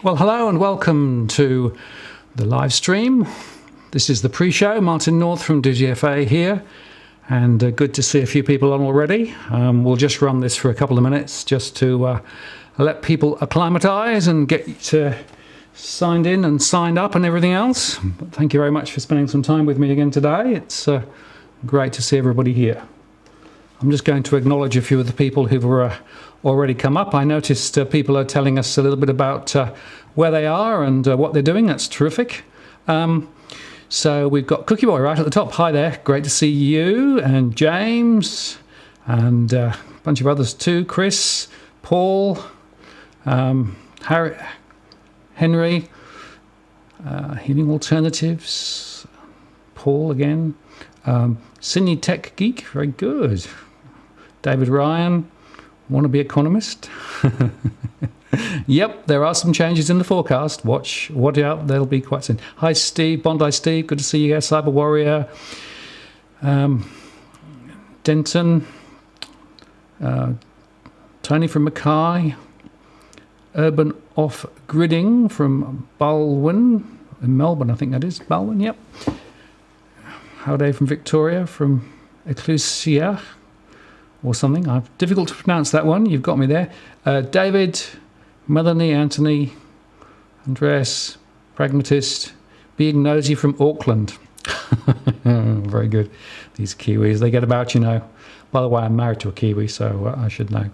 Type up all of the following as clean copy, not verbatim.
Well, hello and welcome to the live stream. This is the pre-show. Martin North from DFA here, and good to see a few people on already. We'll just run this for a couple of minutes just to let people acclimatise and get signed in and signed up and everything else. But thank you very much for spending some time with me again today. It's great to see everybody here. I'm just going to acknowledge a few of the people who've already come up. I noticed people are telling us a little bit about where they are and what they're doing. That's terrific. So we've got Cookie Boy right at the top. Hi there. Great to see you and James and a bunch of others too. Chris, Paul, Harry, Henry, Healing Alternatives, Paul again, Sydney Tech Geek, very good. David Ryan, wannabe economist. Yep, there are some changes in the forecast. Watch out, they'll be quite soon. Hi Steve, Bondi Steve, good to see you guys. Cyber Warrior, Denton, Tony from Mackay, Urban Off-Gridding from Balwyn, in Melbourne, I think that is, Balwyn, yep. Howday from Victoria, from Ecclesia, or something. Difficult to pronounce that one, you've got me there. David, Melanie, Anthony, Andreas, Pragmatist, Being Nosy from Auckland. Very good. These Kiwis, they get about, you know. By the way, I'm married to a Kiwi, so I should know.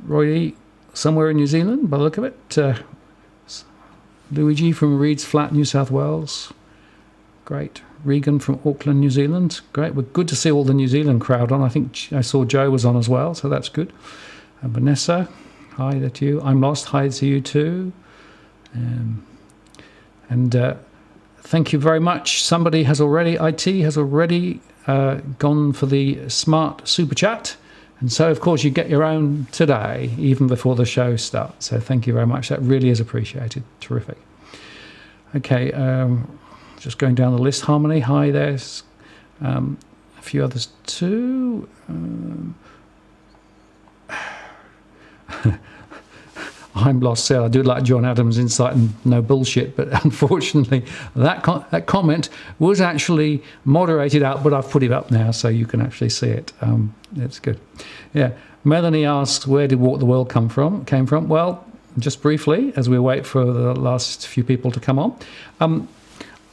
Roy, somewhere in New Zealand, by the look of it. Luigi from Reeds Flat, New South Wales. Great. Regan from Auckland, New Zealand. Great. We're good to see all the New Zealand crowd on. I think I saw Joe was on as well, so that's good. Vanessa, hi there to you. I'm lost. Hi to you too. And thank you very much. Somebody has already, IT has already gone for the smart super chat. And so, of course, you get your own today, even before the show starts. So thank you very much. That really is appreciated. Terrific. Okay, just going down the list. Harmony, hi, there's a few others too. I'm lost, Sarah. I do like John Adams' insight and no bullshit, but unfortunately that comment was actually moderated out, but I've put it up now so you can actually see it. It's good. Yeah. Melanie asks, where did Walk the World came from? Well, just briefly, as we wait for the last few people to come on.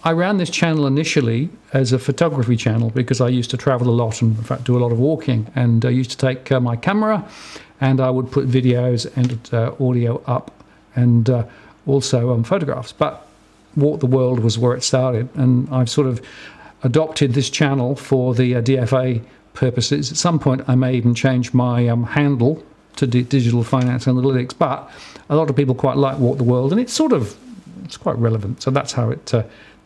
I ran this channel initially as a photography channel because I used to travel a lot and, in fact, do a lot of walking. And I used to take my camera and I would put videos and audio up and also photographs. But Walk the World was where it started. And I've sort of adopted this channel for the DFA purposes. At some point, I may even change my handle to Digital Finance Analytics. But a lot of people quite like Walk the World. And it's quite relevant. So that's how it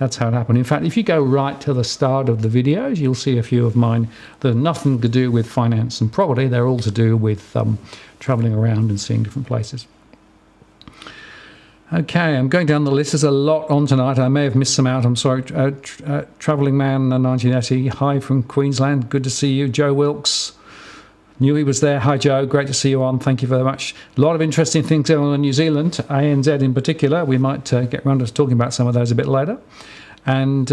happened. In fact, if you go right to the start of the videos, you'll see a few of mine that are nothing to do with finance and property. They're all to do with traveling around and seeing different places. Okay, I'm going down the list. There's a lot on tonight. I may have missed some out. I'm sorry. Travelling Man 1980. Hi from Queensland. Good to see you. Joe Wilkes. Knew he was there. Hi, Joe. Great to see you on. Thank you very much. A lot of interesting things going on in New Zealand, ANZ in particular. We might get around to talking about some of those a bit later. And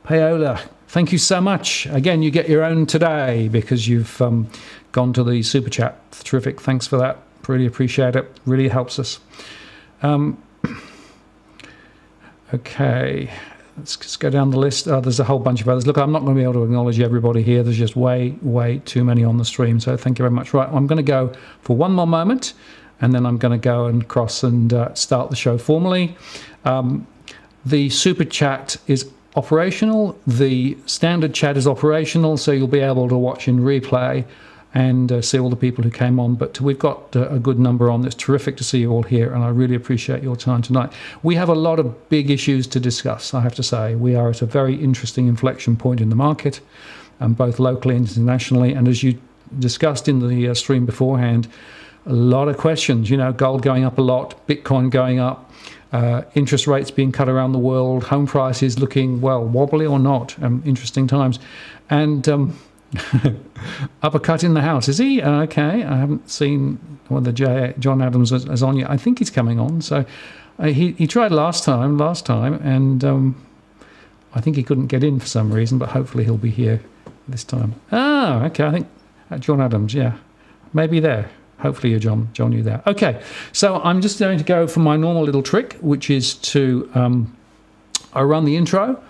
Paola, thank you so much. Again, you get your own today because you've gone to the super chat. Terrific. Thanks for that. Really appreciate it. Really helps us. Okay. Let's just go down the list. There's a whole bunch of others. Look, I'm not going to be able to acknowledge everybody here. There's just way too many on the stream. So thank you very much. Right, I'm going to go for one more moment, and then I'm going to go and cross and start the show formally. The super chat is operational. The standard chat is operational, so you'll be able to watch in replay and see all the people who came on. But we've got a good number on. It's terrific to see you all here, and I really appreciate your time tonight. We have a lot of big issues to discuss, I have to say. We are at a very interesting inflection point in the market, both locally and internationally. And as you discussed in the stream beforehand, a lot of questions. You know, gold going up a lot, Bitcoin going up, interest rates being cut around the world, home prices looking, well, wobbly or not. Interesting times. And Uppercut in the house, is he? Okay, I haven't seen whether John Adams is on yet. I think he's coming on. So he tried last time, and I think he couldn't get in for some reason, but hopefully he'll be here this time. Ah, okay, I think John Adams, yeah. Maybe there. Hopefully you're John, you're there. Okay, so I'm just going to go for my normal little trick, which is to I run the intro,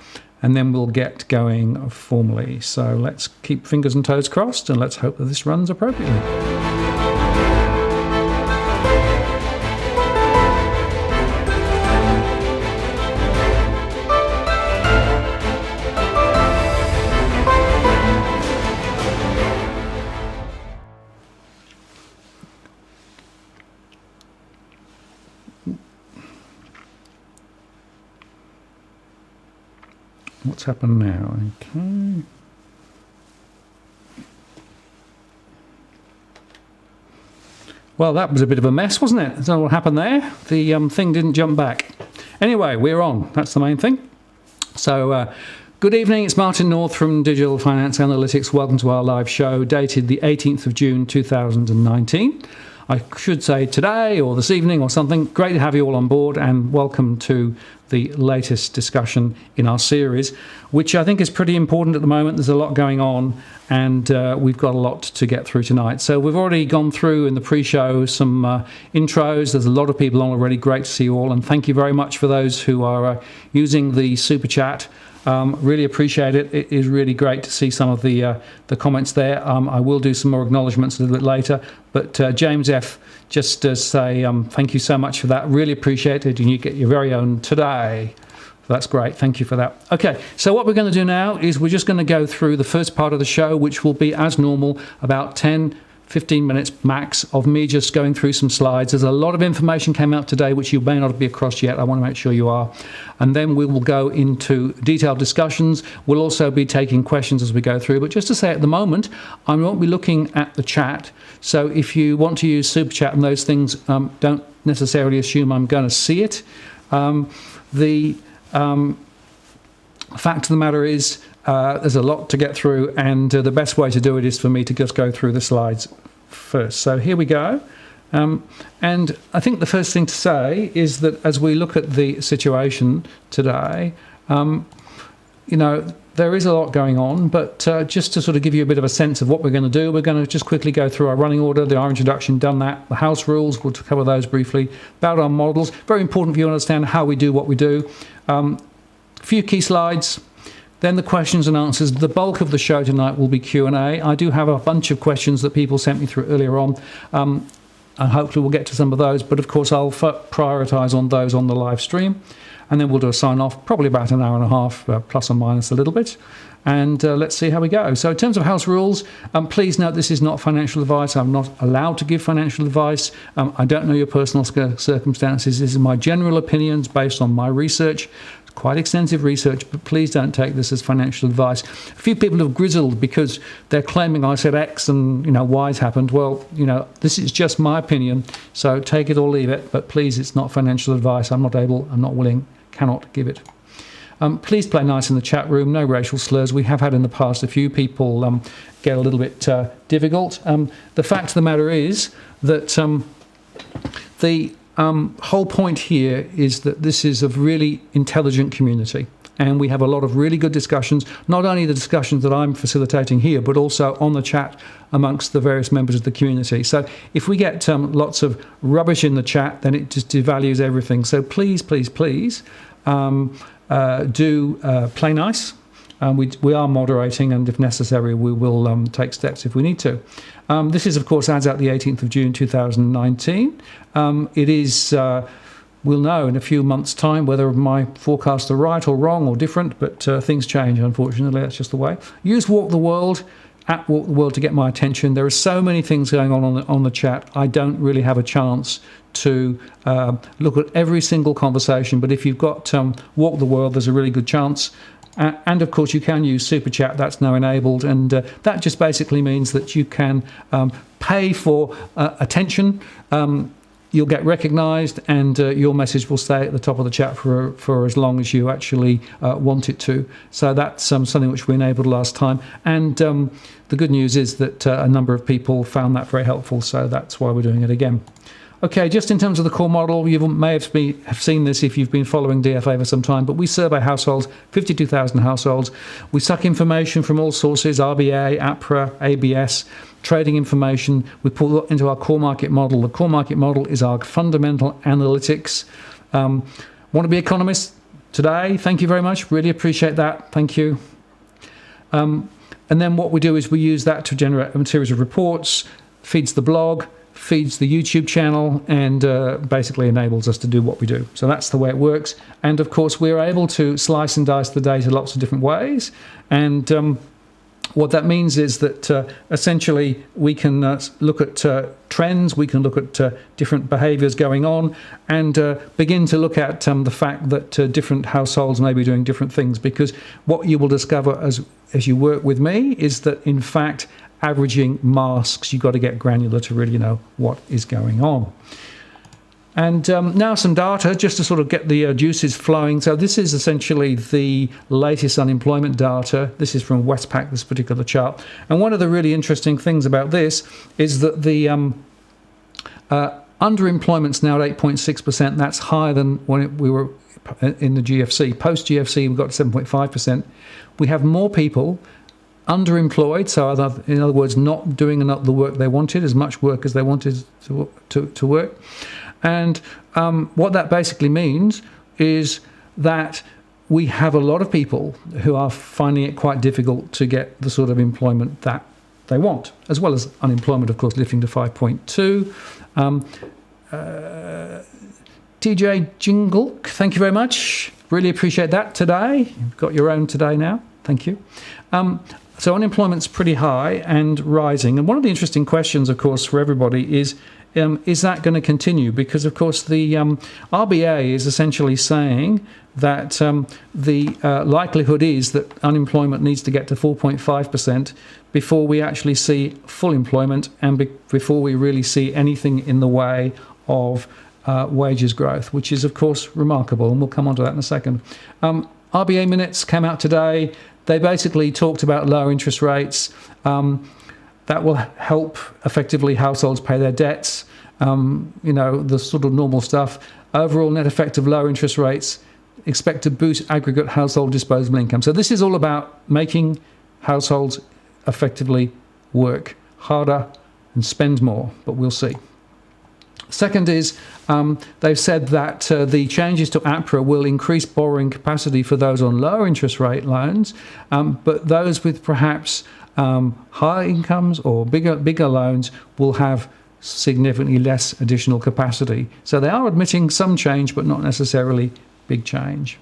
and then we'll get going formally. So let's keep fingers and toes crossed, and let's hope that this runs appropriately. What's happened now? Okay. Well, that was a bit of a mess, wasn't it? So what happened there? The thing didn't jump back. Anyway, we're on. That's the main thing. So, good evening. It's Martin North from Digital Finance Analytics. Welcome to our live show, dated the 18th of June 2019. I should say today or this evening or something. Great to have you all on board, and welcome to the latest discussion in our series, which I think is pretty important at the moment. There's a lot going on, and we've got a lot to get through tonight. So we've already gone through in the pre-show some intros. There's a lot of people on already. Great to see you all, and thank you very much for those who are using the super chat. Really appreciate it. It is really great to see some of the comments there. I will do some more acknowledgements a little bit later, but James F. just say thank you so much for that. Really appreciate it, and you get your very own today. So that's great. Thank you for that. Okay, so what we're going to do now is we're just going to go through the first part of the show, which will be, as normal, about 10-15 minutes max of me just going through some slides. There's a lot of information came out today which you may not be across yet. I want to make sure you are. And then we will go into detailed discussions. We'll also be taking questions as we go through. But just to say, at the moment, I won't be looking at the chat. So if you want to use Super Chat and those things, don't necessarily assume I'm going to see it. The fact of the matter is, there's a lot to get through, and the best way to do it is for me to just go through the slides first. So here we go. And I think the first thing to say is that as we look at the situation today, you know, there is a lot going on, but just to sort of give you a bit of a sense of what we're going to do, we're going to just quickly go through our running order, our introduction, done that, the house rules, we'll cover those briefly, about our models. Very important for you to understand how we do what we do. A few key slides. Then the questions and answers. The bulk of the show tonight will be Q&A. I do have a bunch of questions that people sent me through earlier on, and hopefully we'll get to some of those. But of course, I'll prioritise on those on the live stream, and then we'll do a sign-off, probably about an hour and a half, plus or minus a little bit. And let's see how we go. So in terms of house rules, please note this is not financial advice. I'm not allowed to give financial advice. I don't know your personal circumstances. This is my general opinions based on my research. Quite extensive research, but please don't take this as financial advice. A few people have grizzled because they're claiming I said X and, you know, Y's happened. Well, you know, this is just my opinion, so take it or leave it, but please, it's not financial advice. I'm not able, I'm not willing, cannot give it. Please play nice in the chat room, no racial slurs. We have had in the past a few people get a little bit difficult. The fact of the matter is that the whole point here is that this is a really intelligent community, and we have a lot of really good discussions, not only the discussions that I'm facilitating here, but also on the chat amongst the various members of the community. So if we get lots of rubbish in the chat, then it just devalues everything. So please, please, please do play nice. We are moderating, and if necessary, we will take steps if we need to. This is, of course, adds out the 18th of June 2019. It is, we'll know in a few months' time whether my forecasts are right or wrong or different, but things change, unfortunately. That's just the way. Use Walk the World, at Walk the World, to get my attention. There are so many things going on the chat. I don't really have a chance to look at every single conversation, but if you've got Walk the World, there's a really good chance. And of course, you can use Super Chat. That's now enabled, and that just basically means that you can pay for attention. you'll get recognized, and your message will stay at the top of the chat for as long as you actually want it to. So that's something which we enabled last time. And the good news is that a number of people found that very helpful, so that's why we're doing it again. Okay, just in terms of the core model, you may have seen this if you've been following DFA for some time, but we survey households, 52,000 households. We suck information from all sources, RBA, APRA, ABS, trading information. We pull it into our core market model. The core market model is our fundamental analytics. Want to be economists today? Thank you very much. Really appreciate that. Thank you. And then what we do is we use that to generate a series of reports, feeds the blog, feeds the YouTube channel, and basically enables us to do what we do. So that's the way it works. And of course, we're able to slice and dice the data lots of different ways. And what that means is that essentially we can look at trends, we can look at different behaviors going on, and begin to look at the fact that different households may be doing different things. Because what you will discover as you work with me is that, in fact, averaging masks, you've got to get granular to really know what is going on. And now some data just to sort of get the juices flowing. So this is essentially the latest unemployment data. This is from Westpac, this particular chart. And one of the really interesting things about this is that the underemployment's now at 8.6%. That's higher than when we were in the GFC. Post-GFC, we got to 7.5%. We have more people underemployed, so in other words, not doing the work they wanted, as much work as they wanted to work. And what that basically means is that we have a lot of people who are finding it quite difficult to get the sort of employment that they want, as well as unemployment, of course, lifting to 5.2. TJ Jingle, thank you very much. Really appreciate that today. You've got your own today now. Thank you. So unemployment's pretty high and rising. And one of the interesting questions, of course, for everybody is that going to continue? Because, of course, the RBA is essentially saying that the likelihood is that unemployment needs to get to 4.5% before we actually see full employment and before we really see anything in the way of wages growth, which is, of course, remarkable. And we'll come on to that in a second. RBA minutes came out today. They basically talked about lower interest rates. That will help effectively households pay their debts, the sort of normal stuff. Overall net effect of lower interest rates expect to boost aggregate household disposable income. So this is all about making households effectively work harder and spend more, but we'll see. Second is they've said that the changes to APRA will increase borrowing capacity for those on lower interest rate loans, but those with perhaps higher incomes or bigger loans will have significantly less additional capacity. So they are admitting some change, but not necessarily big change.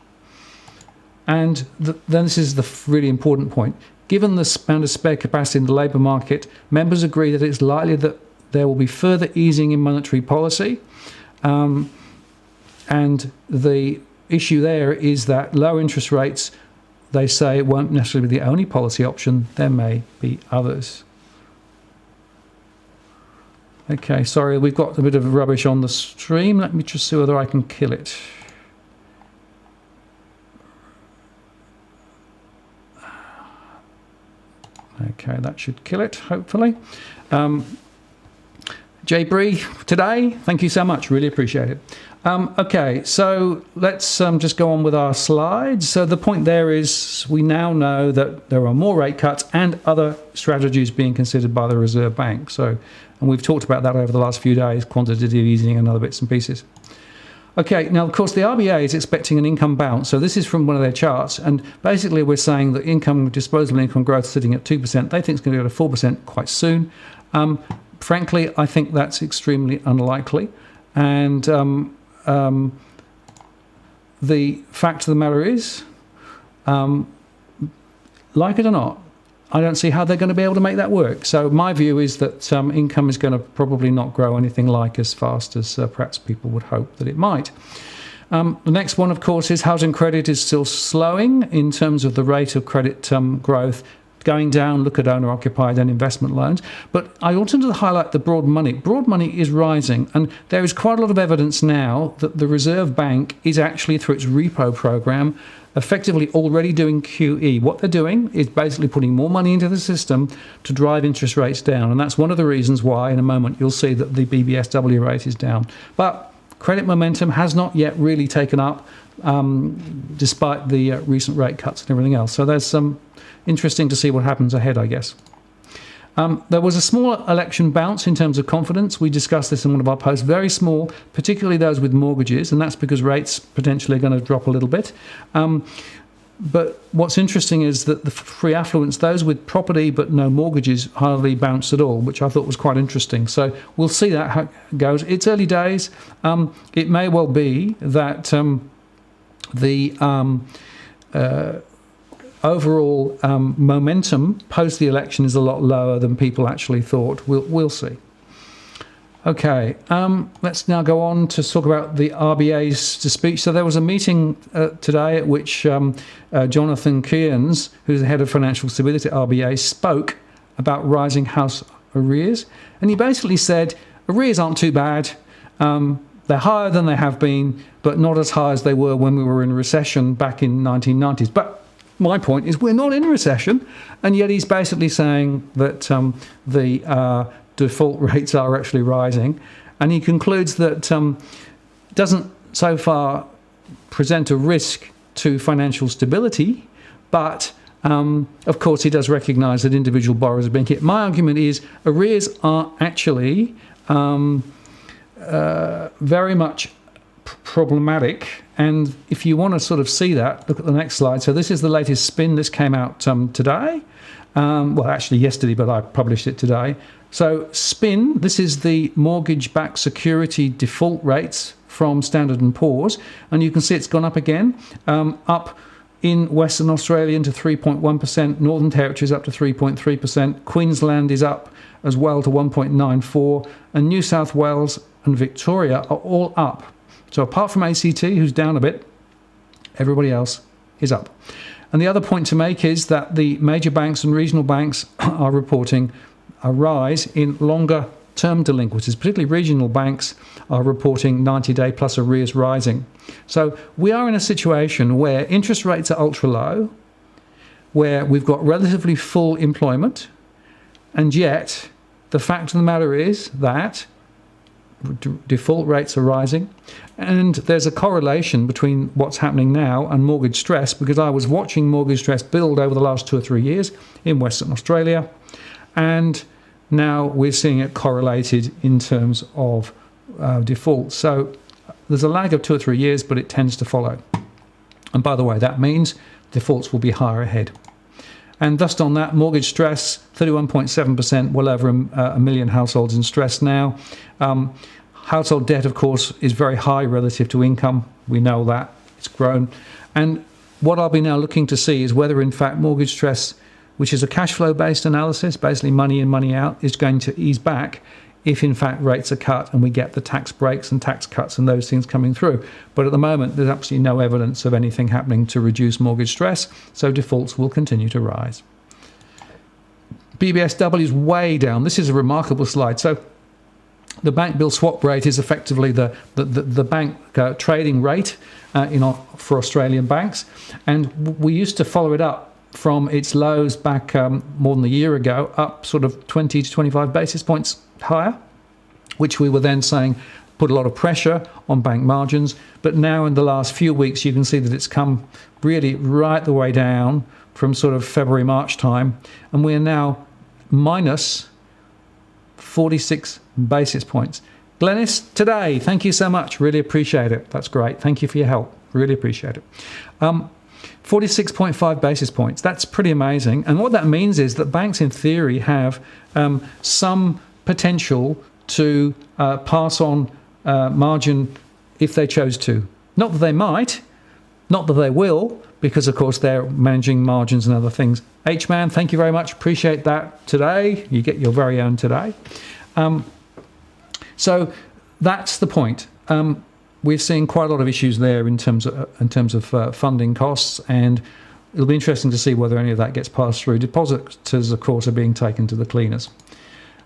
And then this is the really important point. Given the amount of spare capacity in the labour market, members agree that it's likely that there will be further easing in monetary policy. And the issue there is that low interest rates, they say, won't necessarily be the only policy option. There may be others. Okay, sorry, we've got a bit of rubbish on the stream. Let me just see whether I can kill it. Okay, that should kill it, hopefully. Jay Bree, today, thank you so much. Really appreciate it. Okay, so let's just go on with our slides. So the point there is we now know that there are more rate cuts and other strategies being considered by the Reserve Bank. And we've talked about that over the last few days, quantitative easing and other bits and pieces. Okay, now, of course, the RBA is expecting an income bounce. So this is from one of their charts. And basically, we're saying that disposable income growth sitting at 2%. They think it's going to go to 4% quite soon. Frankly, I think that's extremely unlikely. And the fact of the matter is, like it or not, I don't see how they're going to be able to make that work. So my view is that income is going to probably not grow anything like as fast as perhaps people would hope that it might. The next one, of course, is housing credit is still slowing in terms of the rate of credit growth. going down. Look at owner-occupied and investment loans. But I wanted to highlight the broad money. Broad money is rising, and there is quite a lot of evidence now that the Reserve Bank is actually, through its repo program, effectively already doing QE. What they're doing is basically putting more money into the system to drive interest rates down. And that's one of the reasons why, in a moment, you'll see that the BBSW rate is down. But credit momentum has not yet really taken up, despite the recent rate cuts and everything else. So there's some interesting to see what happens ahead, I guess. There was a small election bounce in terms of confidence. We discussed this in one of our posts. Very small, particularly those with mortgages, and that's because rates potentially are going to drop a little bit. But what's interesting is that the free affluents, those with property but no mortgages, hardly bounced at all, which I thought was quite interesting. So we'll see that how it goes. It's early days. It may well be that overall momentum post the election is a lot lower than people actually thought. We'll see. Okay, let's now go on to talk about the RBA's speech. So there was a meeting today at which Jonathan Kearns, who's the head of financial stability at RBA, spoke about rising house arrears. And he basically said, arrears aren't too bad. They're higher than they have been, but not as high as they were when we were in recession back in 1990s. But my point is we're not in a recession, and yet he's basically saying that the default rates are actually rising. And he concludes that doesn't so far present a risk to financial stability, but of course he does recognise that individual borrowers are being hit. My argument is arrears are actually very much problematic, and if you want to sort of see that, look at the next slide. So this is the latest spin. This came out today, well actually yesterday, but I published it today. So spin, this is the mortgage-backed security default rates from Standard & Poor's, and you can see it's gone up again, up in Western Australia to 3.1%, Northern Territory is up to 3.3%, Queensland is up as well to 1.94%, and New South Wales and Victoria are all up. So apart from ACT, who's down a bit, everybody else is up. And the other point to make is that the major banks and regional banks are reporting a rise in longer-term delinquencies. Particularly regional banks are reporting 90-day plus arrears rising. So we are in a situation where interest rates are ultra-low, where we've got relatively full employment, and yet the fact of the matter is that default rates are rising, and there's a correlation between what's happening now and mortgage stress, because I was watching mortgage stress build over the last 2 or 3 years in Western Australia, and now we're seeing it correlated in terms of default. So there's a lag of 2 or 3 years, but it tends to follow. And by the way, that means defaults will be higher ahead. And just on that, mortgage stress, 31.7%, well over a million households in stress now. Household debt, of course, is very high relative to income. We know that. It's grown. And what I'll be now looking to see is whether, in fact, mortgage stress, which is a cash flow-based analysis, basically money in, money out, is going to ease back if, in fact, rates are cut and we get the tax breaks and tax cuts and those things coming through. But at the moment, there's absolutely no evidence of anything happening to reduce mortgage stress, so defaults will continue to rise. BBSW is way down. This is a remarkable slide. So the bank bill swap rate is effectively the bank trading rate for Australian banks, and we used to follow it up from its lows back more than a year ago, up sort of 20 to 25 basis points higher, which we were then saying put a lot of pressure on bank margins. But now in the last few weeks, you can see that it's come really right the way down from sort of February, March time, and we're now minus 46 basis points. Glenys, today, thank you so much. Really appreciate it. That's great. Thank you for your help. Really appreciate it. 46.5 basis points. That's pretty amazing. And what that means is that banks, in theory, have some potential to pass on margin if they chose to. Not that they might, not that they will, because, of course, they're managing margins and other things. H-Man, thank you very much. Appreciate that today. You get your very own today. So that's the point. We're seeing quite a lot of issues there in terms of funding costs, and it'll be interesting to see whether any of that gets passed through. Depositors, of course, are being taken to the cleaners.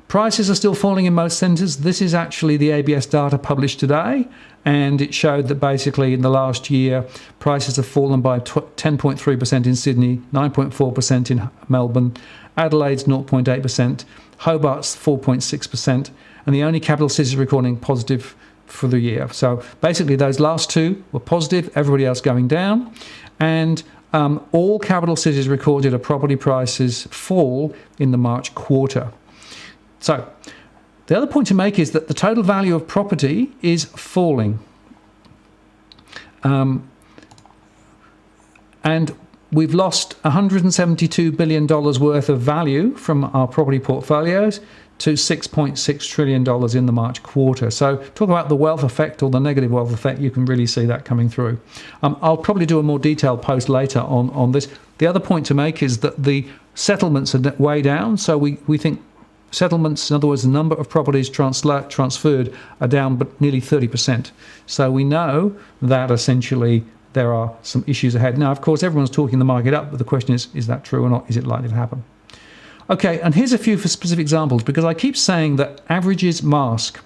Prices are still falling in most centres. This is actually the ABS data published today, and it showed that basically in the last year, prices have fallen by 10.3% in Sydney, 9.4% in Melbourne, Adelaide's 0.8%, Hobart's 4.6%, and the only capital cities recording positive for the year. So basically those last two were positive, everybody else going down, and all capital cities recorded a property prices fall in the March quarter. So the other point to make is that the total value of property is falling. And we've lost $172 billion worth of value from our property portfolios to $6.6 trillion in the March quarter. So talk about the wealth effect or the negative wealth effect, you can really see that coming through. I'll probably do a more detailed post later on this. The other point to make is that the settlements are way down. So we think settlements, in other words, the number of properties transferred are down but nearly 30%. So we know that essentially there are some issues ahead. Now, of course, everyone's talking the market up, but the question is that true or not? Is it likely to happen? Okay, and here's a few specific examples, because I keep saying that averages mask.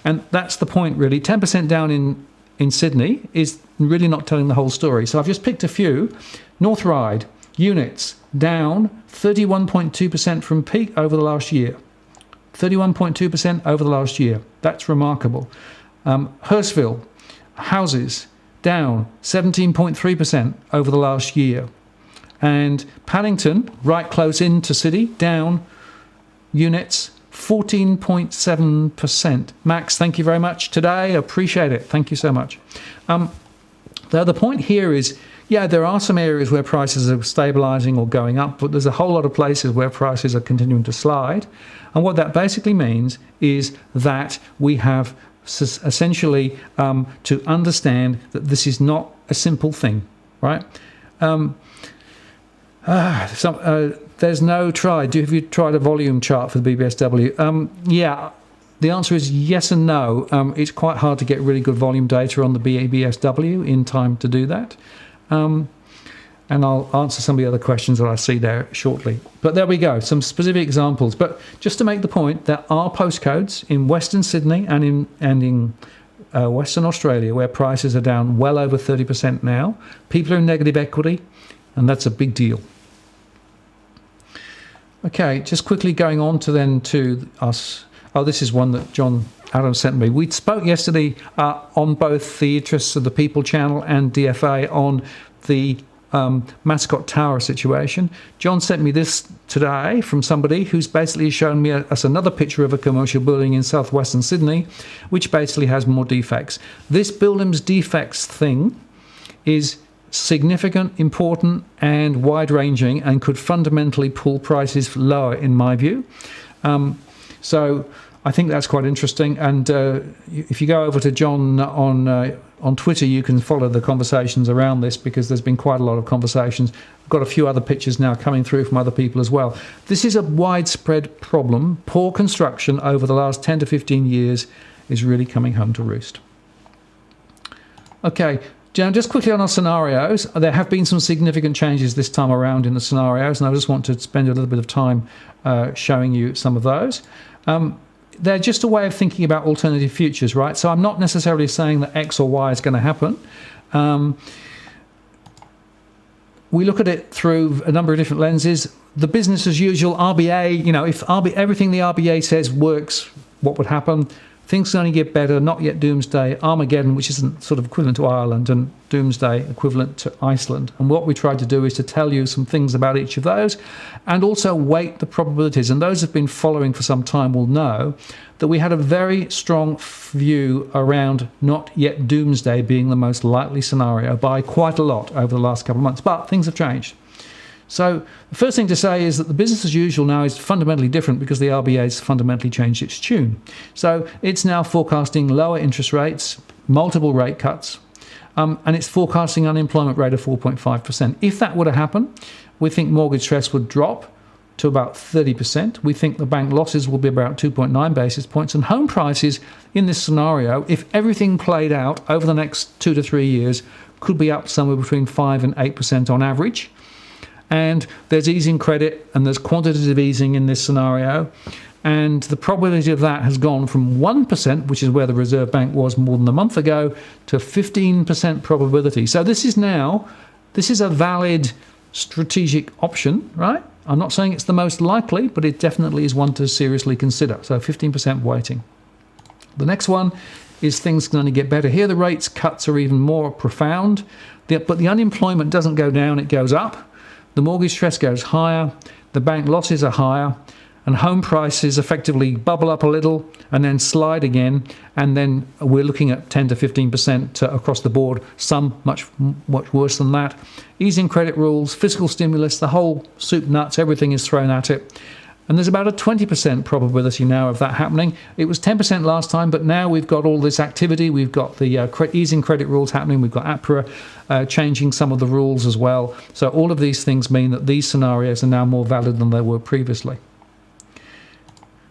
And that's the point, really. 10% down in Sydney is really not telling the whole story. So I've just picked a few. North Ryde, units down 31.2% from peak over the last year. 31.2% over the last year. That's remarkable. Hurstville, houses down 17.3% over the last year. And Paddington, right close into city, down units 14.7%. Max, thank you very much today. Appreciate it. Thank you so much. The point here is, yeah, there are some areas where prices are stabilising or going up, but there's a whole lot of places where prices are continuing to slide. And what that basically means is that we have essentially to understand that this is not a simple thing, right? There's no try. Have you tried a volume chart for the BBSW? Yeah, the answer is yes and no. It's quite hard to get really good volume data on the BBSW in time to do that. And I'll answer some of the other questions that I see there shortly. But there we go, some specific examples. But just to make the point, there are postcodes in Western Sydney and in Western Australia where prices are down well over 30% now. People are in negative equity, and that's a big deal. Okay, just quickly going on to us. Oh, this is one that John Adams sent me. We spoke yesterday on both the Interests of the People channel and DFA on the Mascot Tower situation. John sent me this today from somebody who's basically shown me us another picture of a commercial building in southwestern Sydney, which basically has more defects. This building's defects thing is significant, important, and wide-ranging, and could fundamentally pull prices lower, in my view. So I think that's quite interesting. And if you go over to John on Twitter, you can follow the conversations around this, because there's been quite a lot of conversations. I've got a few other pictures now coming through from other people as well. This is a widespread problem. Poor construction over the last 10 to 15 years is really coming home to roost. Okay. Just quickly on our scenarios, there have been some significant changes this time around in the scenarios, and I just want to spend a little bit of time showing you some of those. They're just a way of thinking about alternative futures, right? So I'm not necessarily saying that X or Y is going to happen. We look at it through a number of different lenses. The business as usual, RBA, if everything the RBA says works, what would happen? Things only get better, not yet doomsday, Armageddon, which isn't sort of equivalent to Ireland, and doomsday equivalent to Iceland. And what we tried to do is to tell you some things about each of those, and also weight the probabilities. And those who've been following for some time will know that we had a very strong view around not yet doomsday being the most likely scenario by quite a lot over the last couple of months. But things have changed. So the first thing to say is that the business as usual now is fundamentally different, because the RBA has fundamentally changed its tune. So it's now forecasting lower interest rates, multiple rate cuts, and it's forecasting an unemployment rate of 4.5%. If that were to happen, we think mortgage stress would drop to about 30%. We think the bank losses will be about 2.9 basis points, and home prices in this scenario, if everything played out over the next 2 to 3 years, could be up somewhere between 5 and 8% on average. and there's easing credit and there's quantitative easing in this scenario. And the probability of that has gone from 1%, which is where the Reserve Bank was more than a month ago, to 15% probability. So this is a valid strategic option, right? I'm not saying it's the most likely, but it definitely is one to seriously consider. So 15% weighting. The next one is things can only get better. Here the rates cuts are even more profound, but the unemployment doesn't go down, it goes up. The mortgage stress goes higher, the bank losses are higher, and home prices effectively bubble up a little and then slide again, and then we're looking at 10 to 15% across the board, some much worse than that. Easing credit rules, fiscal stimulus, the whole soup nuts, everything is thrown at it. And there's about a 20% probability now of that happening. It was 10% last time, but now we've got all this activity. We've got the easing credit rules happening. We've got APRA changing some of the rules as well. So all of these things mean that these scenarios are now more valid than they were previously.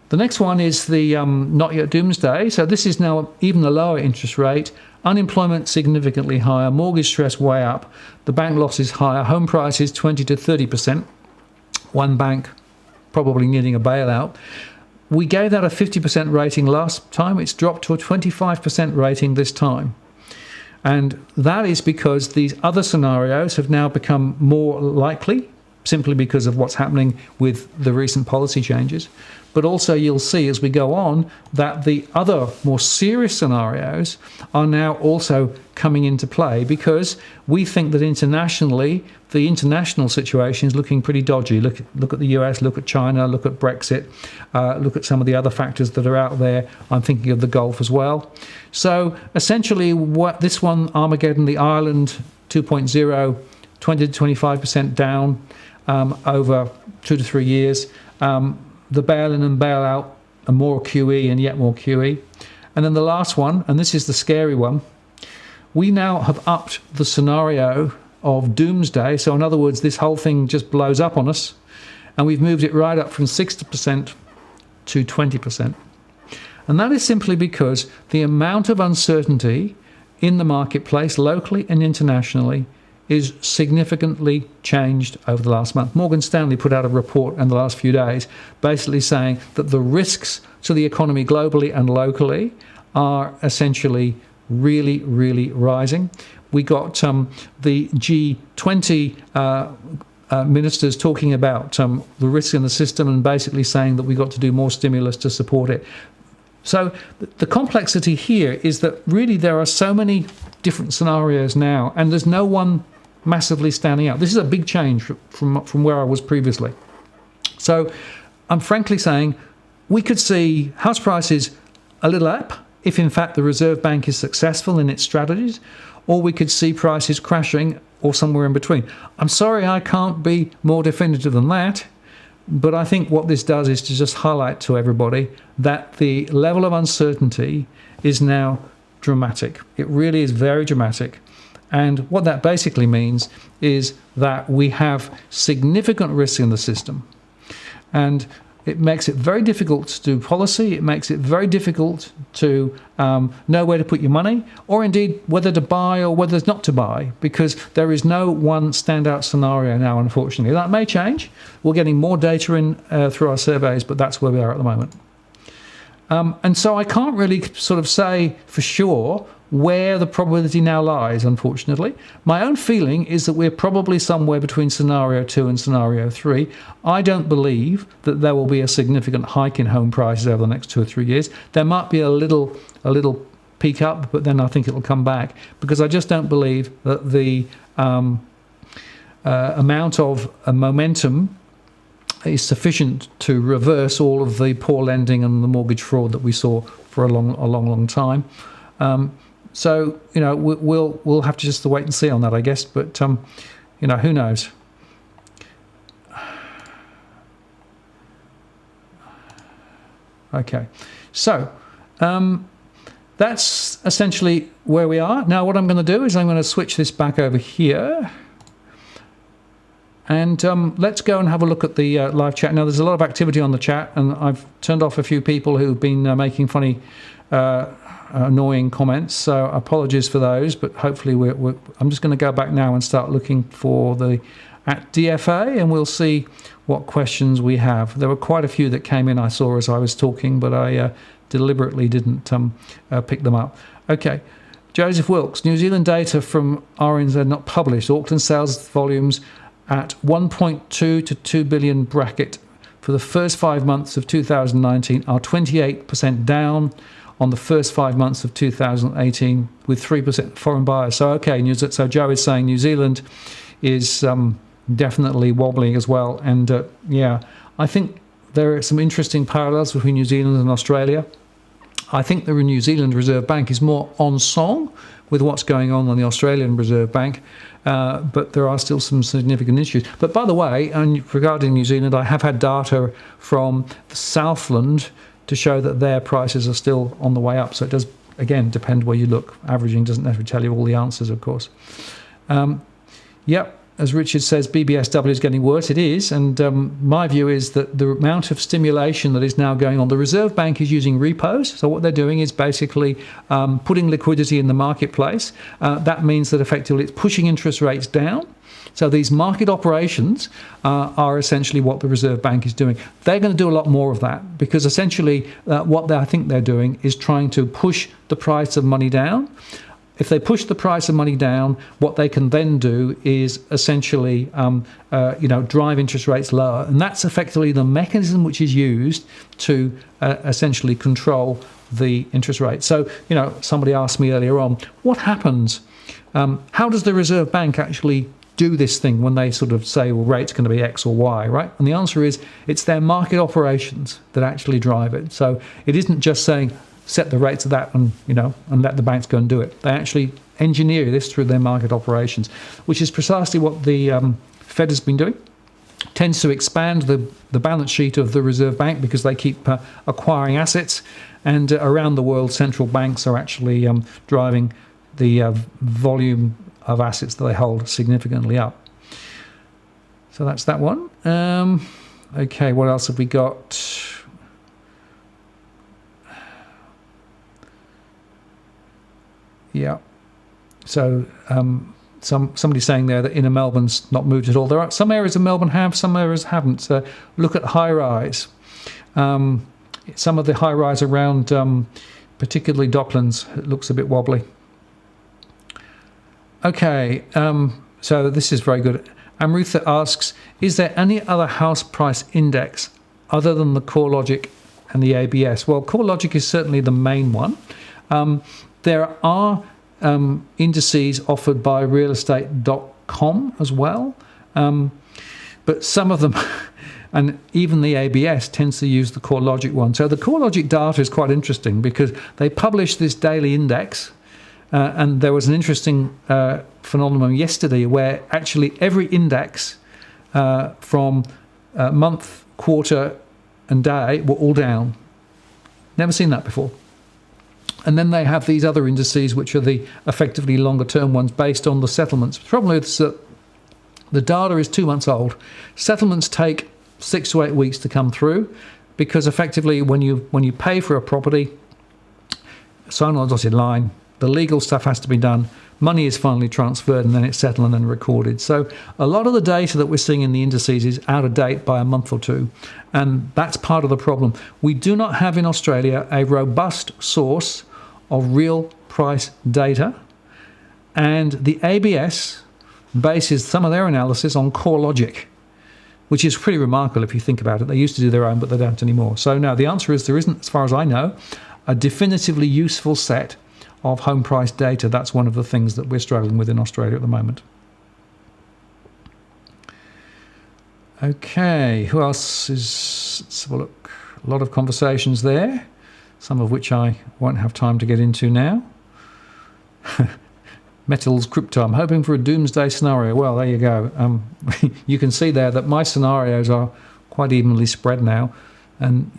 The next one is the not yet doomsday. So this is now even a lower interest rate. Unemployment significantly higher. Mortgage stress way up. The bank losses higher. Home prices 20 to 30%. One bank probably needing a bailout. We gave that a 50% rating last time. It's dropped to a 25% rating this time. And that is because these other scenarios have now become more likely, simply because of what's happening with the recent policy changes. But also you'll see as we go on that the other more serious scenarios are now also coming into play, because we think that internationally, the international situation is looking pretty dodgy. Look at the US, look at China, look at Brexit, look at some of the other factors that are out there. I'm thinking of the Gulf as well. So essentially what this one, Armageddon, the Ireland 2.0, 20 to 25% down over 2 to 3 years. The bail-in and bail-out are more QE and yet more QE. And then the last one, and this is the scary one, we now have upped the scenario of doomsday. So in other words, this whole thing just blows up on us, and we've moved it right up from 60% to 20%. And that is simply because the amount of uncertainty in the marketplace, locally and internationally, is significantly changed over the last month. Morgan Stanley put out a report in the last few days basically saying that the risks to the economy globally and locally are essentially really, really rising. We got the G20 ministers talking about the risks in the system and basically saying that we've got to do more stimulus to support it. So the complexity here is that really there are so many different scenarios now, and there's no one massively standing out. This is a big change from where I was previously. So I'm frankly saying we could see house prices a little up if in fact the Reserve Bank is successful in its strategies, or we could see prices crashing, or somewhere in between. I'm sorry I can't be more definitive than that, but I think what this does is to just highlight to everybody that the level of uncertainty is now dramatic. It really is very dramatic. And what that basically means is that we have significant risks in the system. And it makes it very difficult to do policy. It makes it very difficult to know where to put your money, or indeed whether to buy or whether not to buy, because there is no one standout scenario now, unfortunately. That may change. We're getting more data in through our surveys, but that's where we are at the moment. And so I can't really sort of say for sure where the probability now lies, unfortunately. My own feeling is that we're probably somewhere between scenario 2 and scenario 3. I don't believe that there will be a significant hike in home prices over the next 2 or 3 years. There might be a little peak up, but then I think it'll come back, because I just don't believe that the amount of momentum is sufficient to reverse all of the poor lending and the mortgage fraud that we saw for a long time. So you know, we'll have to just wait and see on that, I guess. But you know, who knows? Okay, so that's essentially where we are now. What I'm going to do is I'm going to switch this back over here. And let's go and have a look at the live chat. Now, there's a lot of activity on the chat, and I've turned off a few people who've been making funny annoying comments, so apologies for those, but hopefully I'm just going to go back now and start looking for at DFA, and we'll see what questions we have. There were quite a few that came in I saw as I was talking, but I deliberately didn't pick them up. Okay, Joseph Wilkes, New Zealand data from RNZ not published. Auckland sales volumes at 1.2 to 2 billion bracket for the first 5 months of 2019 are 28% down on the first 5 months of 2018 with 3% foreign buyers. So, okay, so Joe is saying New Zealand is definitely wobbling as well. And, yeah, I think there are some interesting parallels between New Zealand and Australia. I think the New Zealand Reserve Bank is more on song with what's going on the Australian Reserve Bank, but there are still some significant issues. But by the way, and regarding New Zealand, I have had data from the Southland to show that their prices are still on the way up. So it does, again, depend where you look. Averaging doesn't necessarily tell you all the answers, of course. Yep. As Richard says, BBSW is getting worse. It is, and my view is that the amount of stimulation that is now going on, the Reserve Bank is using repos. So what they're doing is basically putting liquidity in the marketplace. That means that effectively it's pushing interest rates down. So these market operations are essentially what the Reserve Bank is doing. They're going to do a lot more of that because essentially what I think they're doing is trying to push the price of money down. If they push the price of money down, what they can then do is essentially, drive interest rates lower, and that's effectively the mechanism which is used to essentially control the interest rate. So, somebody asked me earlier on, what happens? How does the Reserve Bank actually do this thing when they sort of say, well, rate's going to be X or Y, right? And the answer is, it's their market operations that actually drive it. So it isn't just saying, set the rates of that and let the banks go and do it. They actually engineer this through their market operations, which is precisely what the Fed has been doing. Tends to expand the balance sheet of the Reserve Bank because they keep acquiring assets, and around the world central banks are actually driving the volume of assets that they hold significantly up. So that's that one. Okay, what else have we got? Yeah, so somebody saying there that inner Melbourne's not moved at all. There are some areas of Melbourne have, some areas haven't. Look at high rise. Some of the high rise around, particularly Docklands, it looks a bit wobbly. Okay, so this is very good. Amrutha asks, is there any other house price index other than the CoreLogic and the ABS? Well, CoreLogic is certainly the main one. There are indices offered by realestate.com as well, but some of them, and even the ABS tends to use the CoreLogic one. So the CoreLogic data is quite interesting because they publish this daily index, and there was an interesting phenomenon yesterday where actually every index from month, quarter and day were all down. Never seen that before. And then they have these other indices, which are the effectively longer term ones based on the settlements. The problem is that the data is 2 months old. Settlements take 6 to 8 weeks to come through because effectively when you pay for a property, sign on a dotted line, the legal stuff has to be done, money is finally transferred and then it's settled and then recorded. So a lot of the data that we're seeing in the indices is out of date by a month or two. And that's part of the problem. We do not have in Australia a robust source of real price data, and the ABS bases some of their analysis on CoreLogic, which is pretty remarkable if you think about it. They used to do their own, but they don't anymore. So no, the answer is there isn't, as far as I know, a definitively useful set of home price data. That's one of the things that we're struggling with in Australia at the moment. Okay, who else is, let's have a look. A lot of conversations there, some of which I won't have time to get into now. Metals crypto, I'm hoping for a doomsday scenario. Well, there you go. You can see there that my scenarios are quite evenly spread now. And,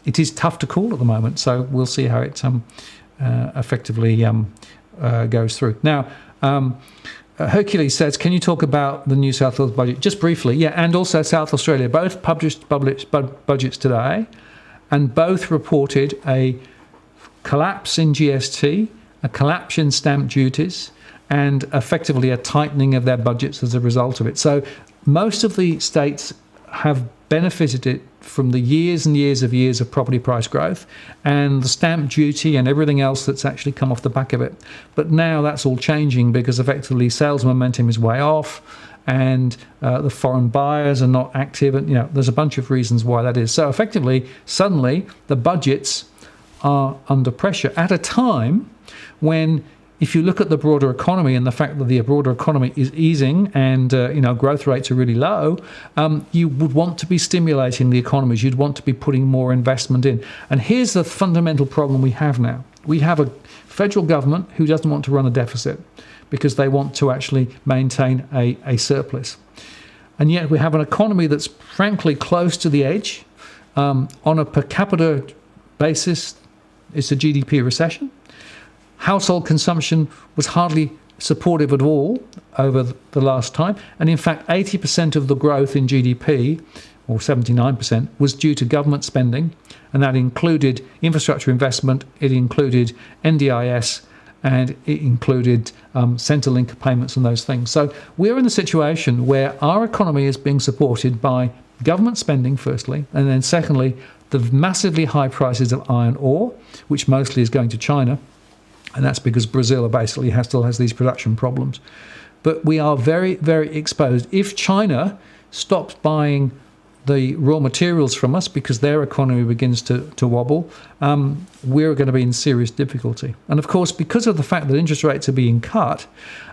it is tough to call at the moment. So we'll see how it effectively goes through. Now, Hercules says, can you talk about the New South Wales budget? Just briefly, yeah, and also South Australia. Both published budgets today, and both reported a collapse in GST, a collapse in stamp duties, and effectively a tightening of their budgets as a result of it. So most of the states have benefited from the years and years of property price growth and the stamp duty and everything else that's actually come off the back of it. But now that's all changing because effectively sales momentum is way off, and the foreign buyers are not active, and there's a bunch of reasons why that is. So effectively, suddenly the budgets are under pressure at a time when, if you look at the broader economy and the fact that the broader economy is easing and growth rates are really low, you would want to be stimulating the economies. You'd want to be putting more investment in. And here's the fundamental problem we have now. We have a federal government who doesn't want to run a deficit because they want to actually maintain a surplus. And yet we have an economy that's frankly close to the edge. On a per capita basis, it's a GDP recession. Household consumption was hardly supportive at all over the last time. And in fact, 80% of the growth in GDP, or 79%, was due to government spending. And that included infrastructure investment, it included NDIS, and it included Centrelink payments and those things. So we're in a situation where our economy is being supported by government spending, firstly, and then secondly, the massively high prices of iron ore, which mostly is going to China. And that's because Brazil basically still has these production problems. But we are very, very exposed. If China stops buying the raw materials from us because their economy begins to wobble, we're going to be in serious difficulty. And of course, because of the fact that interest rates are being cut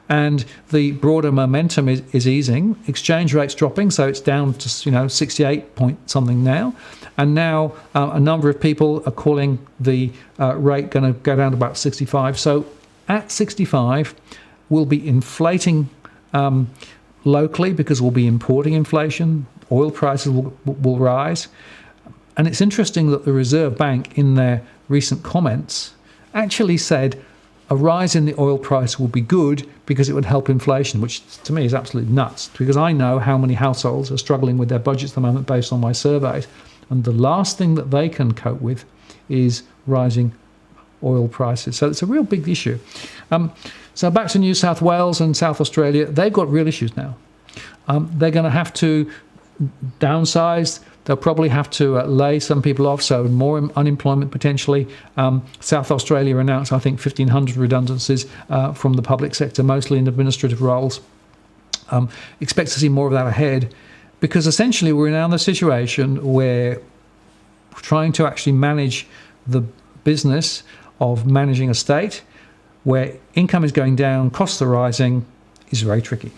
and the broader momentum is easing, exchange rates dropping, so it's down to 68 point something now. And now a number of people are calling the rate going to go down to about 65. So at 65, we'll be inflating locally because we'll be importing inflation. Oil prices will rise. And it's interesting that the Reserve Bank, in their recent comments, actually said a rise in the oil price will be good because it would help inflation, which to me is absolutely nuts, because I know how many households are struggling with their budgets at the moment based on my surveys. And the last thing that they can cope with is rising oil prices. So it's a real big issue. So back to New South Wales and South Australia, they've got real issues now. They're going to have to downsize. They'll probably have to lay some people off, so more unemployment potentially. South Australia announced, I think, 1,500 redundancies from the public sector, mostly in administrative roles. Expect to see more of that ahead, because essentially we're now in the situation where trying to actually manage the business of managing a state where income is going down, costs are rising, is very tricky.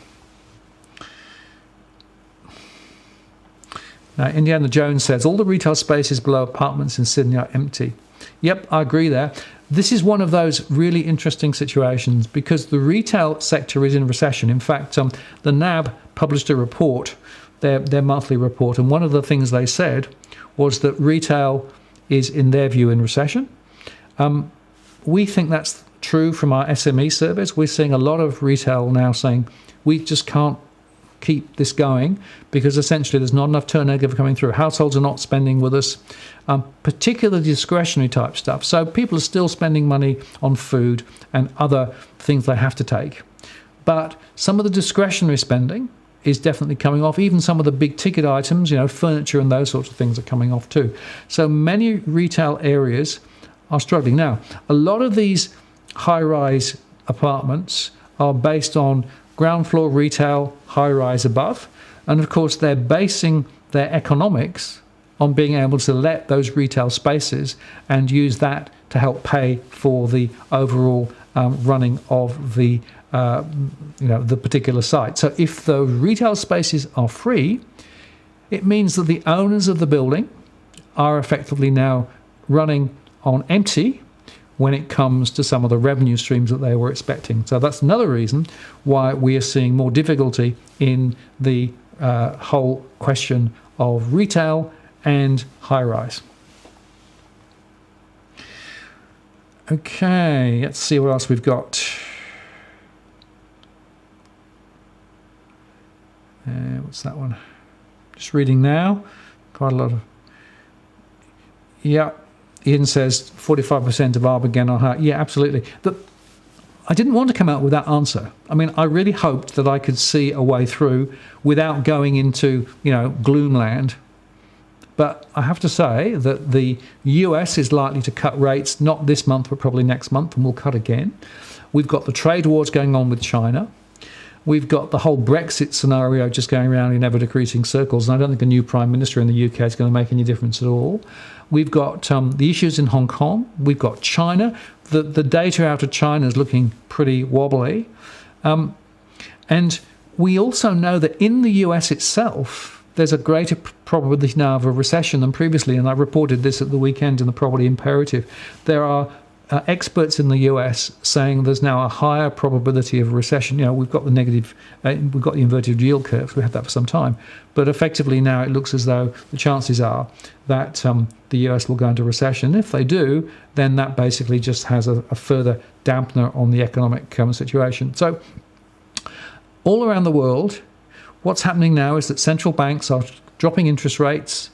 Now, Indiana Jones says, all the retail spaces below apartments in Sydney are empty. Yep, I agree there. This is one of those really interesting situations because the retail sector is in recession. In fact, the NAB published a report, their monthly report, and one of the things they said was that retail is, in their view, in recession. We think that's true from our SME surveys. We're seeing a lot of retail now saying, we just can't keep this going because essentially there's not enough turnover coming through. Households are not spending with us, particularly discretionary type stuff. So people are still spending money on food and other things they have to take. But some of the discretionary spending is definitely coming off. Even some of the big ticket items, furniture and those sorts of things are coming off too. So many retail areas are struggling. Now, a lot of these high-rise apartments are based on ground floor retail, high-rise above. And of course, they're basing their economics on being able to let those retail spaces and use that to help pay for the overall running of the particular site. So if the retail spaces are free, it means that the owners of the building are effectively now running on empty when it comes to some of the revenue streams that they were expecting. So that's another reason why we are seeing more difficulty in the whole question of retail and high-rise. Okay, let's see what else we've got. What's that one? Just reading now. Quite a lot of... Yeah. Ian says 45% of ARB again are high. Yeah, absolutely. I didn't want to come out with that answer. I mean, I really hoped that I could see a way through without going into, gloomland. But I have to say that the US is likely to cut rates, not this month, but probably next month, and we'll cut again. We've got the trade wars going on with China. We've got the whole Brexit scenario just going around in ever-decreasing circles, and I don't think a new Prime Minister in the UK is going to make any difference at all. We've got the issues in Hong Kong. We've got China. The data out of China is looking pretty wobbly. And we also know that in the US itself, there's a greater probability now of a recession than previously, and I reported this at the weekend in the Property Imperative. There are experts in the US saying there's now a higher probability of a recession. We've got the negative, we've got the inverted yield curve. We had that for some time. But effectively now it looks as though the chances are that the US will go into recession. If they do, then that basically just has a further dampener on the economic situation. So all around the world, what's happening now is that central banks are dropping interest rates,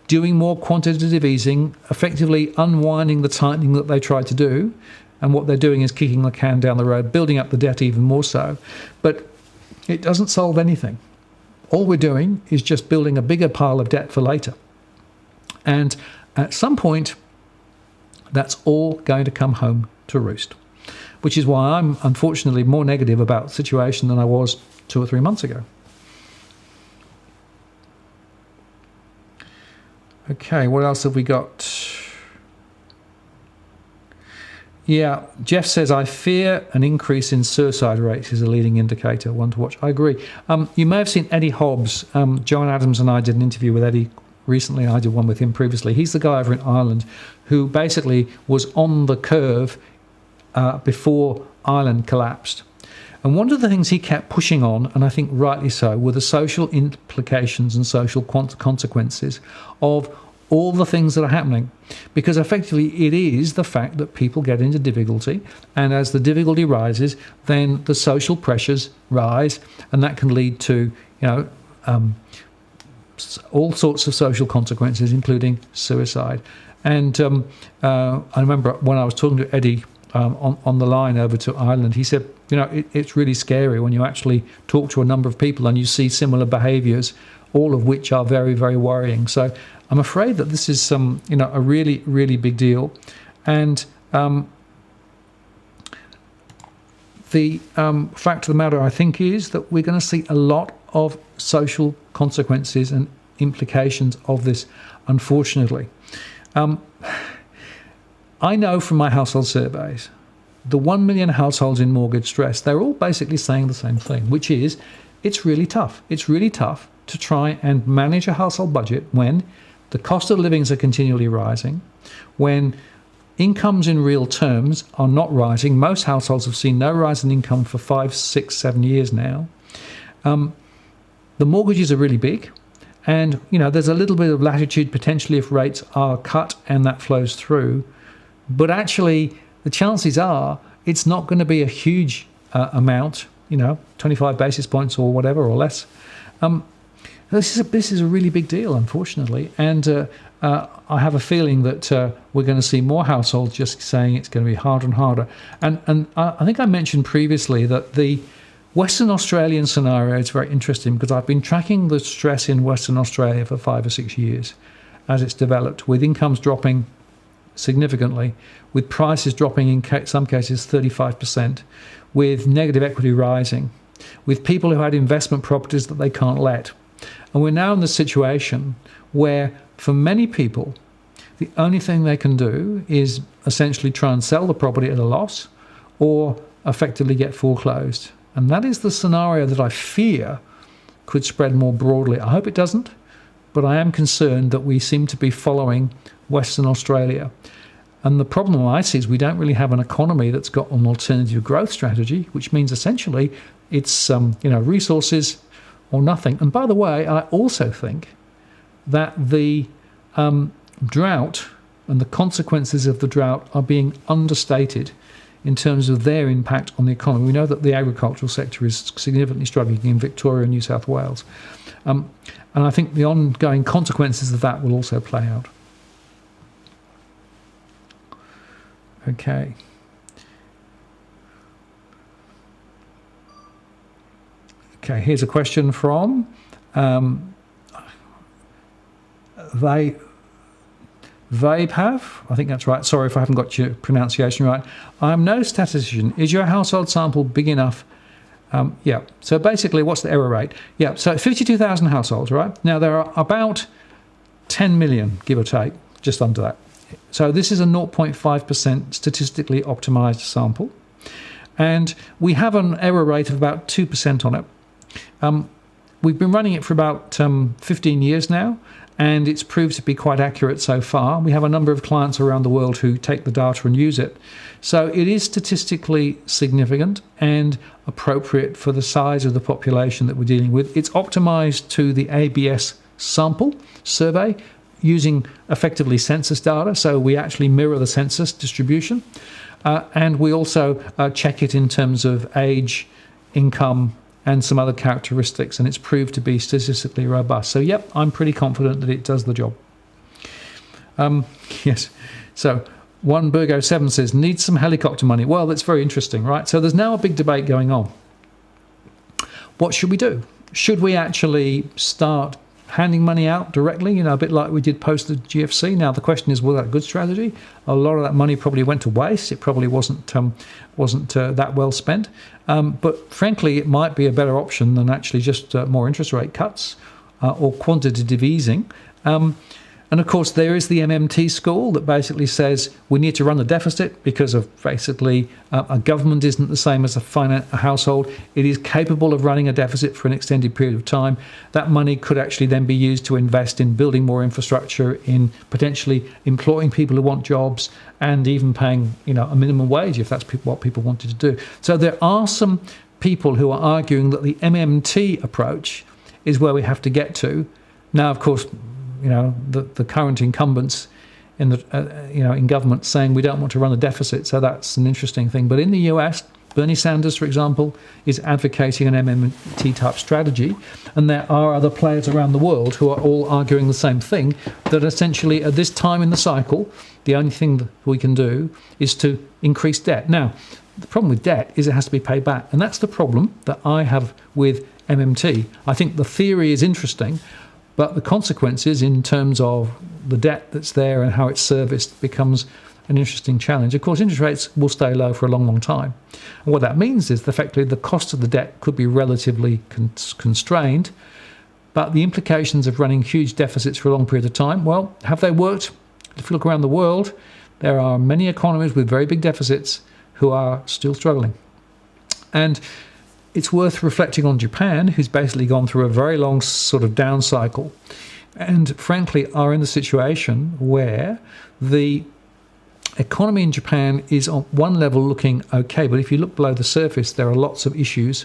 doing more quantitative easing, effectively unwinding the tightening that they tried to do. And what they're doing is kicking the can down the road, building up the debt even more so. But it doesn't solve anything. All we're doing is just building a bigger pile of debt for later. And at some point, that's all going to come home to roost, which is why I'm unfortunately more negative about the situation than I was 2 or 3 months ago. Okay, what else have we got? Yeah, Jeff says, I fear an increase in suicide rates is a leading indicator, one to watch. I agree. You may have seen Eddie Hobbs. John Adams and I did an interview with Eddie recently. I did one with him previously. He's the guy over in Ireland who basically was on the curve before Ireland collapsed. And one of the things he kept pushing on, and I think rightly so, were the social implications and social consequences of all the things that are happening. Because effectively it is the fact that people get into difficulty, and as the difficulty rises, then the social pressures rise, and that can lead to, all sorts of social consequences, including suicide. And I remember when I was talking to Eddie on the line over to Ireland, he said, it's really scary when you actually talk to a number of people and you see similar behaviours, all of which are very, very worrying. So I'm afraid that this is a really, really big deal. And the fact of the matter, I think, is that we're going to see a lot of social consequences and implications of this, unfortunately. I know from my household surveys, the 1 million households in mortgage stress, they're all basically saying the same thing, which is it's really tough. It's really tough to try and manage a household budget when the cost of livings are continually rising, when incomes in real terms are not rising. Most households have seen no rise in income for 5, 6, 7 years now. The mortgages are really big. And, there's a little bit of latitude potentially if rates are cut and that flows through. But actually, the chances are it's not going to be a huge amount, 25 basis points or whatever or less. This is a really big deal, unfortunately. And I have a feeling that we're going to see more households just saying it's going to be harder and harder. And I think I mentioned previously that the Western Australian scenario is very interesting because I've been tracking the stress in Western Australia for 5 or 6 years as it's developed, with incomes dropping significantly, with prices dropping in some cases 35%, with negative equity rising, with people who had investment properties that they can't let. And we're now in the situation where, for many people, the only thing they can do is essentially try and sell the property at a loss or effectively get foreclosed. And that is the scenario that I fear could spread more broadly. I hope it doesn't, but I am concerned that we seem to be following Western Australia. And the problem I see is we don't really have an economy that's got an alternative growth strategy, which means essentially it's resources or nothing. And by the way, I also think that the drought and the consequences of the drought are being understated in terms of their impact on the economy. We know that the agricultural sector is significantly struggling in Victoria and New South Wales. And I think the ongoing consequences of that will also play out. Okay. Okay, here's a question from Vapehav. I think that's right. Sorry if I haven't got your pronunciation right. I'm no statistician. Is your household sample big enough? Yeah. So basically, what's the error rate? Yeah. So 52,000 households, right? Now, there are about 10 million, give or take, just under that. So this is a 0.5% statistically optimized sample. And we have an error rate of about 2% on it. We've been running it for about 15 years now, and it's proved to be quite accurate so far. We have a number of clients around the world who take the data and use it. So it is statistically significant and appropriate for the size of the population that we're dealing with. It's optimized to the ABS sample survey using effectively census data. So we actually mirror the census distribution. And we also check it in terms of age, income, and some other characteristics, and it's proved to be statistically robust. So, yep, I'm pretty confident that it does the job. Yes. So, One Burgo 7 says, needs some helicopter money. Well, that's very interesting, right? So there's now a big debate going on. What should we do? Should we actually start handing money out directly, a bit like we did post the GFC? Now, the question is, was that a good strategy? A lot of that money probably went to waste. It probably wasn't that well spent. But frankly, it might be a better option than actually just more interest rate cuts or quantitative easing. And of course, there is the MMT school that basically says we need to run the deficit because of basically a government isn't the same as a household. It is capable of running a deficit for an extended period of time. That money could actually then be used to invest in building more infrastructure, in potentially employing people who want jobs, and even paying a minimum wage if that's what people wanted to do. So there are some people who are arguing that the MMT approach is where we have to get to. Now, of course, the current incumbents in in government saying we don't want to run a deficit, so that's an interesting thing. But in the US, Bernie Sanders, for example, is advocating an MMT type strategy, and there are other players around the world who are all arguing the same thing, that essentially at this time in the cycle, the only thing that we can do is to increase debt. Now, the problem with debt is it has to be paid back, and that's the problem that I have with MMT. I think the theory is interesting, but the consequences in terms of the debt that's there and how it's serviced becomes an interesting challenge. Of course, interest rates will stay low for a long, long time. And what that means is effectively the cost of the debt could be relatively constrained, but the implications of running huge deficits for a long period of time, well, have they worked? If you look around the world, there are many economies with very big deficits who are still struggling. And it's worth reflecting on Japan, who's basically gone through a very long sort of down cycle, and frankly are in the situation where the economy in Japan is on one level looking okay, but if you look below the surface, there are lots of issues.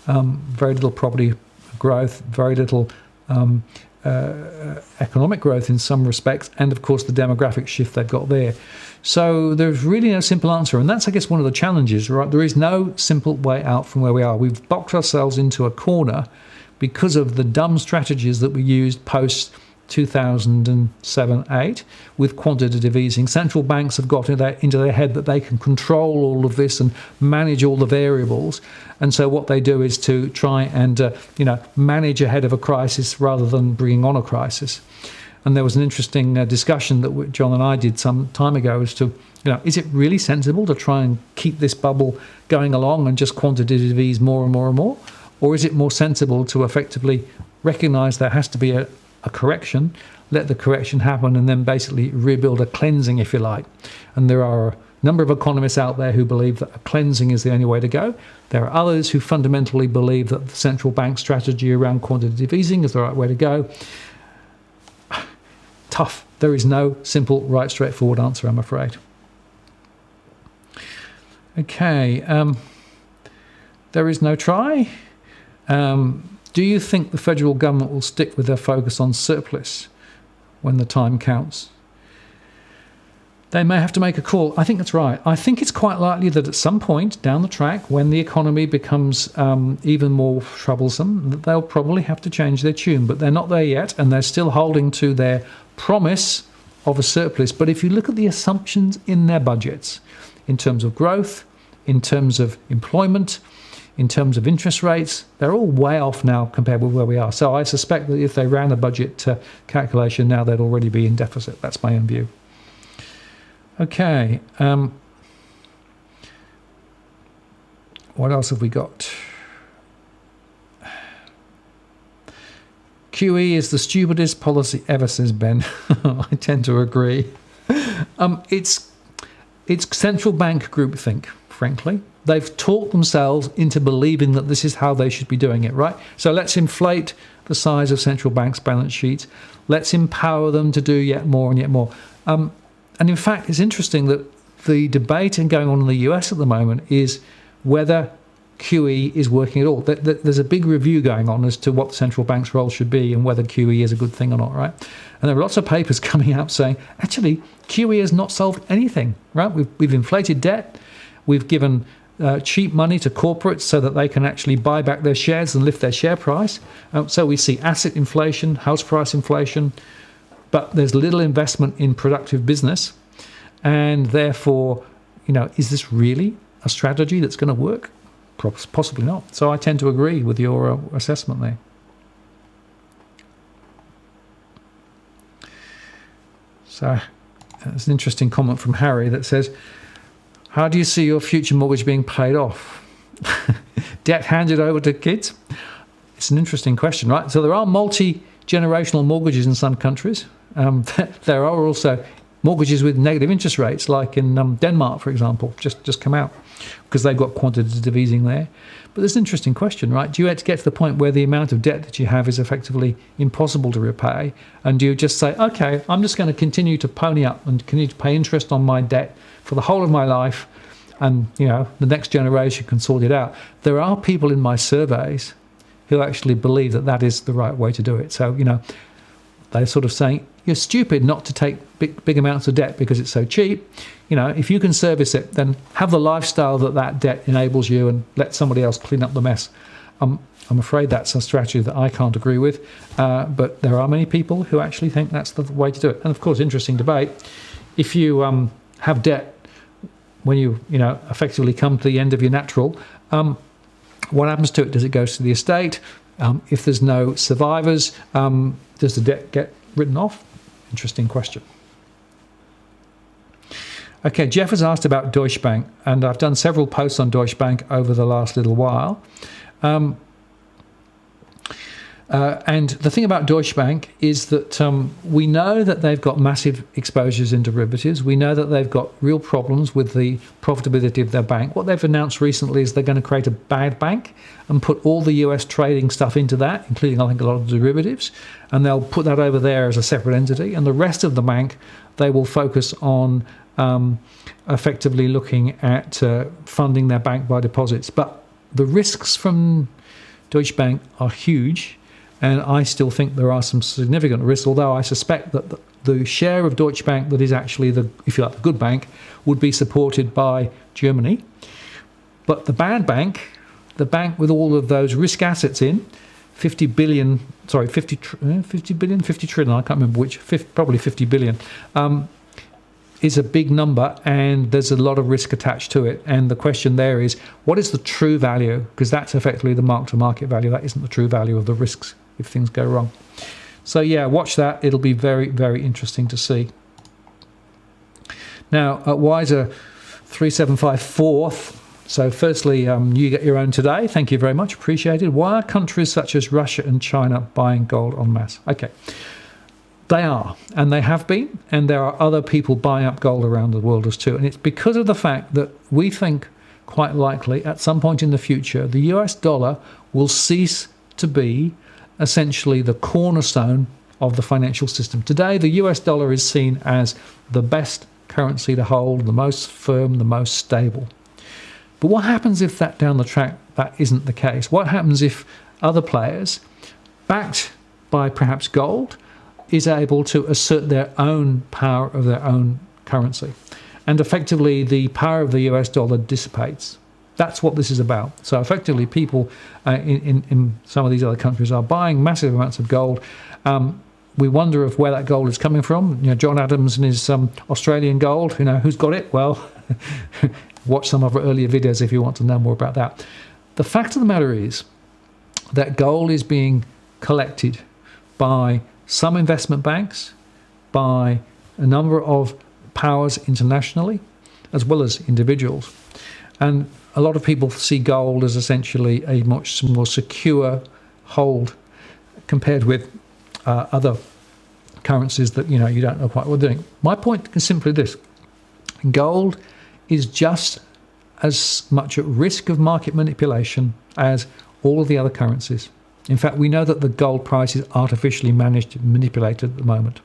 Very little property growth, very little economic growth in some respects, and of course the demographic shift they've got there. So there's really no simple answer, and that's, I guess, one of the challenges, right? There is no simple way out from where we are. We've boxed ourselves into a corner because of the dumb strategies that we used post 2007-8 with quantitative easing. Central banks have got into their head that they can control all of this and manage all the variables, and so what they do is to try and manage ahead of a crisis rather than bringing on a crisis. And there was an interesting discussion that John and I did some time ago as to, is it really sensible to try and keep this bubble going along and just quantitative ease more and more and more? Or is it more sensible to effectively recognise there has to be a correction, let the correction happen, and then basically rebuild a cleansing, if you like? And there are a number of economists out there who believe that a cleansing is the only way to go. There are others who fundamentally believe that the central bank strategy around quantitative easing is the right way to go. Tough. There is no simple, right, straightforward answer, I'm afraid. Okay. There is no try. Do you think the federal government will stick with their focus on surplus when the time counts? They may have to make a call. I think that's right. I think it's quite likely that at some point down the track, when the economy becomes even more troublesome, that they'll probably have to change their tune. But they're not there yet, and they're still holding to their promise of a surplus. But if you look at the assumptions in their budgets, in terms of growth, in terms of employment, in terms of interest rates, they're all way off now compared with where we are. So I suspect that if they ran a budget calculation now, they'd already be in deficit. That's my own view. Okay. What else have we got? QE is the stupidest policy ever, says Ben. I tend to agree. It's central bank groupthink, frankly. They've talked themselves into believing that this is how they should be doing it, right? So let's inflate the size of central banks' balance sheets. Let's empower them to do yet more and yet more. And in fact, it's interesting that the debate going on in the US at the moment is whether QE is working at all. There's a big review going on as to what the central bank's role should be and whether QE is a good thing or not, right? And there are lots of papers coming out saying, actually, QE has not solved anything, right? We've inflated debt. We've given cheap money to corporates so that they can actually buy back their shares and lift their share price. So we see asset inflation, house price inflation, but there's little investment in productive business. And therefore, is this really a strategy that's going to work? Possibly not. So I tend to agree with your assessment there. So there's an interesting comment from Harry that says, how do you see your future mortgage being paid off? Debt handed over to kids? It's an interesting question, right? So there are multi-generational mortgages in some countries. There are also mortgages with negative interest rates, like in Denmark, for example, just come out, because they've got quantitative easing there. But there's an interesting question, right? Do you have to get to the point where the amount of debt that you have is effectively impossible to repay? And do you just say, okay, I'm just going to continue to pony up and continue to pay interest on my debt for the whole of my life, and the next generation can sort it out? There are people in my surveys who actually believe that that is the right way to do it. So, they're sort of saying, you're stupid not to take big amounts of debt because it's so cheap. If you can service it, then have the lifestyle that debt enables you and let somebody else clean up the mess. I'm afraid that's a strategy that I can't agree with. But there are many people who actually think that's the way to do it. And of course, interesting debate. If you have debt when you effectively come to the end of your natural, what happens to it? Does it go to the estate? If there's no survivors, does the debt get written off? Interesting question. Okay, Jeff has asked about Deutsche Bank, and I've done several posts on Deutsche Bank over the last little while. And the thing about Deutsche Bank is that we know that they've got massive exposures in derivatives. We know that they've got real problems with the profitability of their bank. What they've announced recently is they're going to create a bad bank and put all the US trading stuff into that, including, I think, a lot of derivatives. And they'll put that over there as a separate entity. And the rest of the bank, they will focus on effectively looking at funding their bank by deposits. But the risks from Deutsche Bank are huge. And I still think there are some significant risks, although I suspect that the share of Deutsche Bank that is actually the good bank, would be supported by Germany. But the bad bank, the bank with all of those risk assets in, 50 trillion, I can't remember which, probably 50 billion, is a big number, and there's a lot of risk attached to it. And the question there is, what is the true value? Because that's effectively the mark-to-market value. That isn't the true value of the risks if things go wrong. So yeah, watch that. It'll be very, very interesting to see. Now, at Wiser 3754, so firstly, you get your own today. Thank you very much. Appreciated. Why are countries such as Russia and China buying gold en masse? Okay. They are, and they have been, and there are other people buying up gold around the world as too. And it's because of the fact that we think, quite likely, at some point in the future, the US dollar will cease to be essentially the cornerstone of the financial system. Today, the US dollar is seen as the best currency to hold, the most firm, the most stable. But what happens if that down the track, that isn't the case? What happens if other players, backed by perhaps gold, is able to assert their own power of their own currency? And effectively, the power of the US dollar dissipates. That's what this is about. So effectively, people in some of these other countries are buying massive amounts of gold. we wonder of where that gold is coming from. John Adams and his Australian gold, who's got it? Well, watch some of our earlier videos if you want to know more about that. The fact of the matter is that gold is being collected by some investment banks, by a number of powers internationally, as well as individuals. And a lot of people see gold as essentially a much more secure hold compared with other currencies that you don't know quite what they're doing. My point is simply this: gold is just as much at risk of market manipulation as all of the other currencies. In fact, we know that the gold price is artificially manipulated at the moment.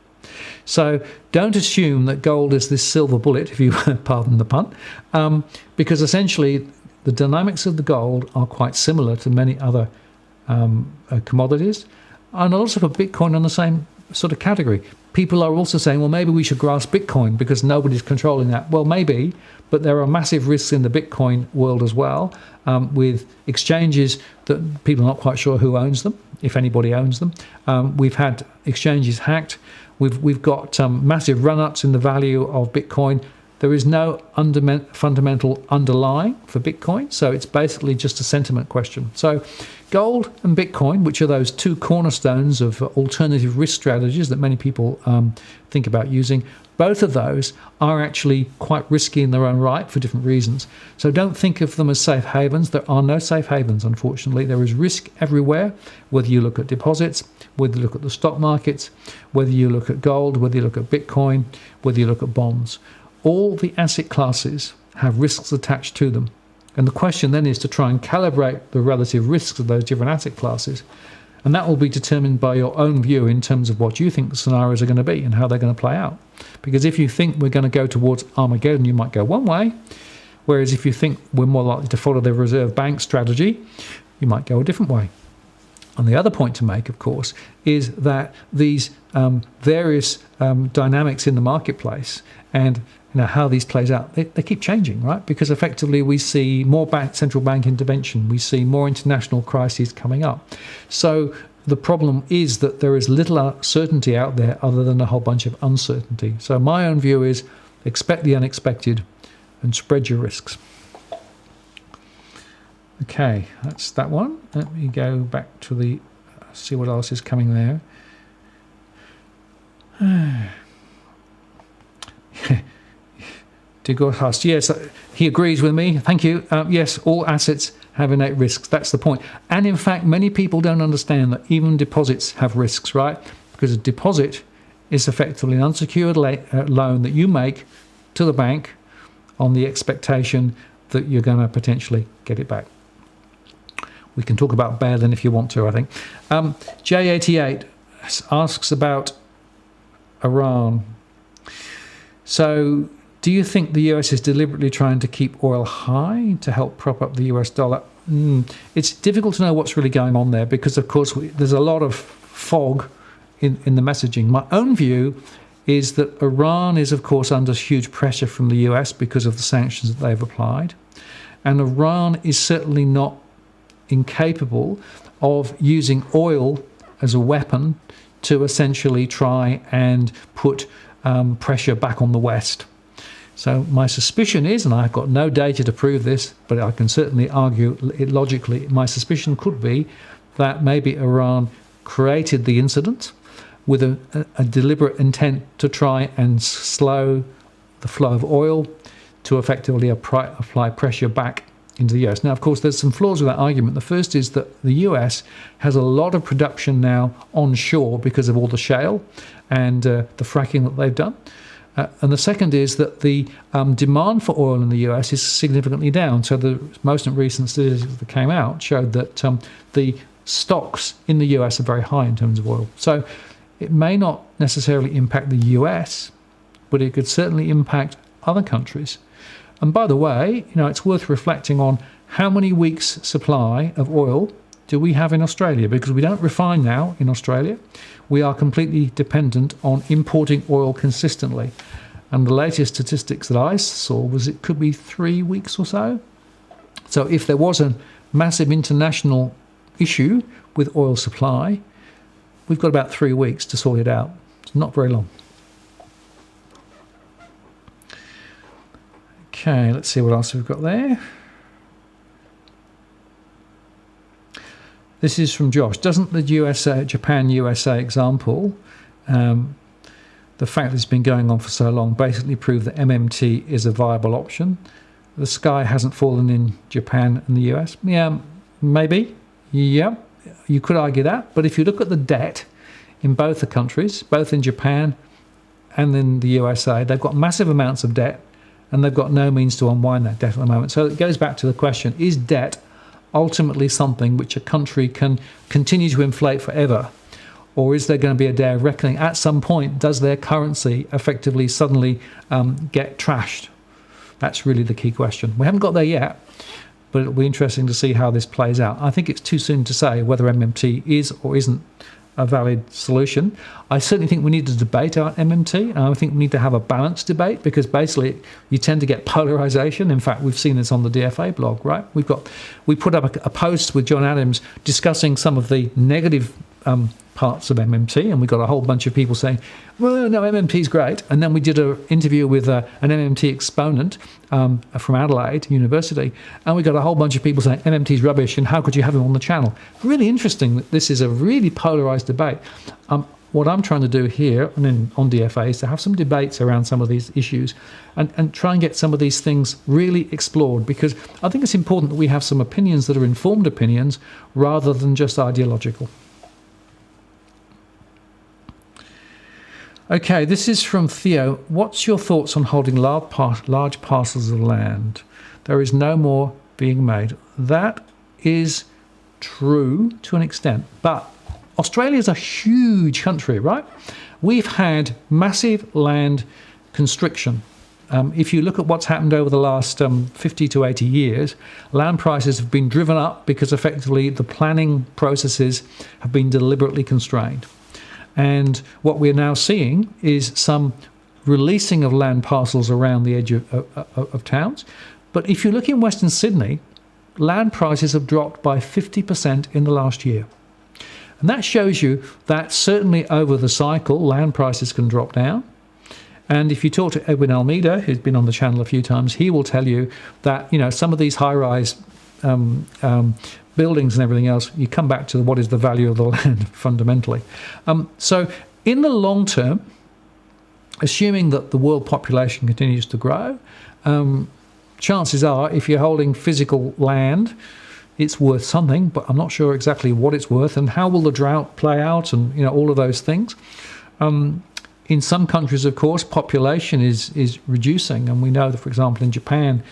So don't assume that gold is this silver bullet, if you pardon the pun, because essentially the dynamics of the gold are quite similar to many other commodities. And also for Bitcoin on the same sort of category. People are also saying, well, maybe we should grasp Bitcoin because nobody's controlling that. Well, maybe, but there are massive risks in the Bitcoin world as well, with exchanges that people are not quite sure who owns them, if anybody owns them. We've had exchanges hacked. We've got massive run-ups in the value of Bitcoin. There is no fundamental underlying for Bitcoin, so it's basically just a sentiment question. So gold and Bitcoin, which are those two cornerstones of alternative risk strategies that many people think about using, both of those are actually quite risky in their own right for different reasons. So don't think of them as safe havens. There are no safe havens, unfortunately. There is risk everywhere, whether you look at deposits, whether you look at the stock markets, whether you look at gold, whether you look at Bitcoin, whether you look at bonds. All the asset classes have risks attached to them. And the question then is to try and calibrate the relative risks of those different asset classes. And that will be determined by your own view in terms of what you think the scenarios are going to be and how they're going to play out. Because if you think we're going to go towards Armageddon, you might go one way. Whereas if you think we're more likely to follow the reserve bank strategy, you might go a different way. And the other point to make, of course, is that these various dynamics in the marketplace and how these plays out, they keep changing, right? Because effectively we see more central bank intervention, we see more international crises coming up. So the problem is that there is little certainty out there other than a whole bunch of uncertainty. So my own view is expect the unexpected and spread your risks. Okay, that's that one. Let me go back to the, see what else is coming there. Digorhast, yes, he agrees with me. Thank you. Yes, all assets have innate risks. That's the point. And in fact, many people don't understand that even deposits have risks, right? Because a deposit is effectively an unsecured loan that you make to the bank on the expectation that you're going to potentially get it back. We can talk about bail-in if you want to, I think. J88 asks about Iran. So, do you think the US is deliberately trying to keep oil high to help prop up the US dollar? It's difficult to know what's really going on there because, of course, there's a lot of fog in the messaging. My own view is that Iran is, of course, under huge pressure from the US because of the sanctions that they've applied. And Iran is certainly not incapable of using oil as a weapon to essentially try and put pressure back on the West. So my suspicion is, and I've got no data to prove this, but I can certainly argue it logically, my suspicion could be that maybe Iran created the incident with a deliberate intent to try and slow the flow of oil to effectively apply pressure back into the US. Now, of course, there's some flaws with that argument. The first is that the US has a lot of production now onshore because of all the shale and the fracking that they've done. And the second is that the demand for oil in the US is significantly down. So the most recent statistics that came out showed that the stocks in the US are very high in terms of oil. So it may not necessarily impact the US, but it could certainly impact other countries. And by the way, it's worth reflecting on how many weeks' supply of oil do we have in Australia? Because we don't refine now in Australia. We are completely dependent on importing oil consistently. And the latest statistics that I saw was it could be 3 weeks or so. So if there was a massive international issue with oil supply, we've got about 3 weeks to sort it out. It's not very long. Okay, let's see what else we've got there. This is from Josh. Doesn't the Japan-USA example, the fact that it's been going on for so long, basically prove that MMT is a viable option? The sky hasn't fallen in Japan and the US. Yeah, maybe. Yeah, you could argue that. But if you look at the debt in both the countries, both in Japan and in the USA, they've got massive amounts of debt and they've got no means to unwind that debt at the moment. So it goes back to the question, is debt ultimately something which a country can continue to inflate forever? Or is there going to be a day of reckoning? At some point, does their currency effectively suddenly get trashed? That's really the key question. We haven't got there yet, but it'll be interesting to see how this plays out. I think it's too soon to say whether MMT is or isn't a valid solution. I certainly think we need to debate our MMT, and I think we need to have a balanced debate, because basically you tend to get polarization. In fact, we've seen this on the DFA blog, right? We put up a post with John Adams discussing some of the negative parts of MMT, and we got a whole bunch of people saying, well, no, MMT is great. And then we did an interview with an MMT exponent from Adelaide University, and we got a whole bunch of people saying MMT is rubbish and how could you have him on the channel? Really interesting that this is a really polarized debate. What I'm trying to do here and on DFA is to have some debates around some of these issues and try and get some of these things really explored, because I think it's important that we have some opinions that are informed opinions rather than just ideological. Okay, this is from Theo. What's your thoughts on holding large parcels of land? There is no more being made. That is true to an extent, but Australia is a huge country, right? We've had massive land constriction. If you look at what's happened over the last 50 to 80 years, land prices have been driven up because effectively the planning processes have been deliberately constrained. And what we're now seeing is some releasing of land parcels around the edge of towns. But if you look in Western Sydney, land prices have dropped by 50% in the last year. And that shows you that certainly over the cycle, land prices can drop down. And if you talk to Edwin Almeida, who's been on the channel a few times, he will tell you that, you know, some of these high-rise buildings and everything else, you come back to what is the value of the land fundamentally. So in the long term, assuming that the world population continues to grow, chances are if you're holding physical land, it's worth something, but I'm not sure exactly what it's worth and how will the drought play out and, you know, all of those things. In some countries, of course, population is reducing, and we know that, for example, in Japan,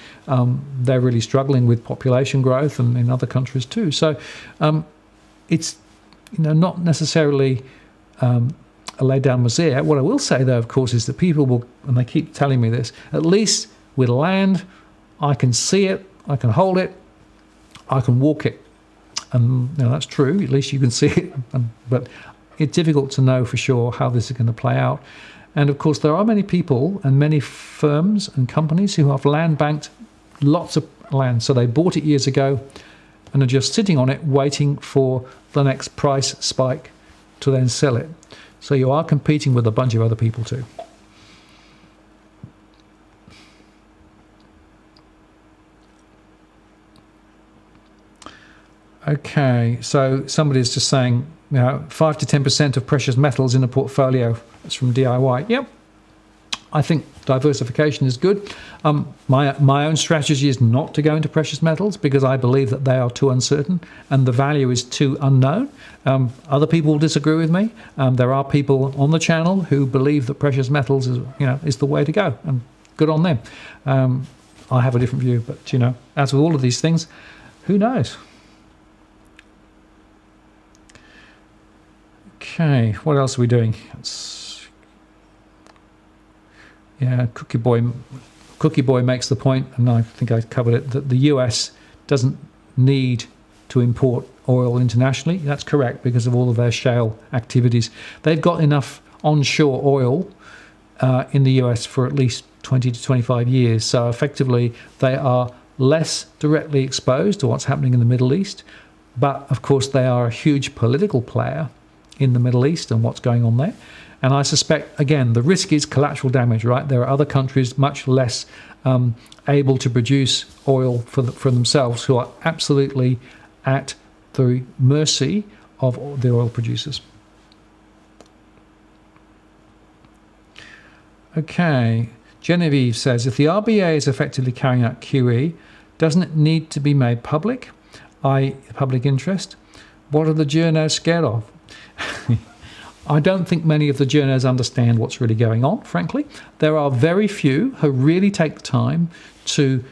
they're really struggling with population growth, and in other countries too. So it's, you know, not necessarily a lay down misere. What I will say, though, of course, is that people will, and they keep telling me this, at least with land, I can see it, I can hold it, I can walk it. And you know, that's true, at least you can see it, but it's difficult to know for sure how this is going to play out. And of course, there are many people and many firms and companies who have land banked lots of land. So they bought it years ago and are just sitting on it, waiting for the next price spike to then sell it. So you are competing with a bunch of other people too. Okay, so somebody's just saying, you know, 5 to 10% of precious metals in a portfolio. That's from DIY. Yep, I think diversification is good. My own strategy is not to go into precious metals because I believe that they are too uncertain and the value is too unknown. Other people will disagree with me. There are people on the channel who believe that precious metals is the way to go, and good on them. I have a different view, but you know, as with all of these things, who knows? Okay, what else are we doing? Yeah, Cookie Boy makes the point, and I think I covered it, that the US doesn't need to import oil internationally. That's correct, because of all of their shale activities. They've got enough onshore oil in the US for at least 20 to 25 years. So effectively, they are less directly exposed to what's happening in the Middle East. But of course, they are a huge political player in the Middle East and what's going on there. And I suspect, again, the risk is collateral damage, right? There are other countries much less able to produce oil for themselves who are absolutely at the mercy of the oil producers. Okay, Genevieve says, if the RBA is effectively carrying out QE, doesn't it need to be made public, i.e. public interest? What are the journos scared of? I don't think many of the journos understand what's really going on, frankly. There are very few who really take the time to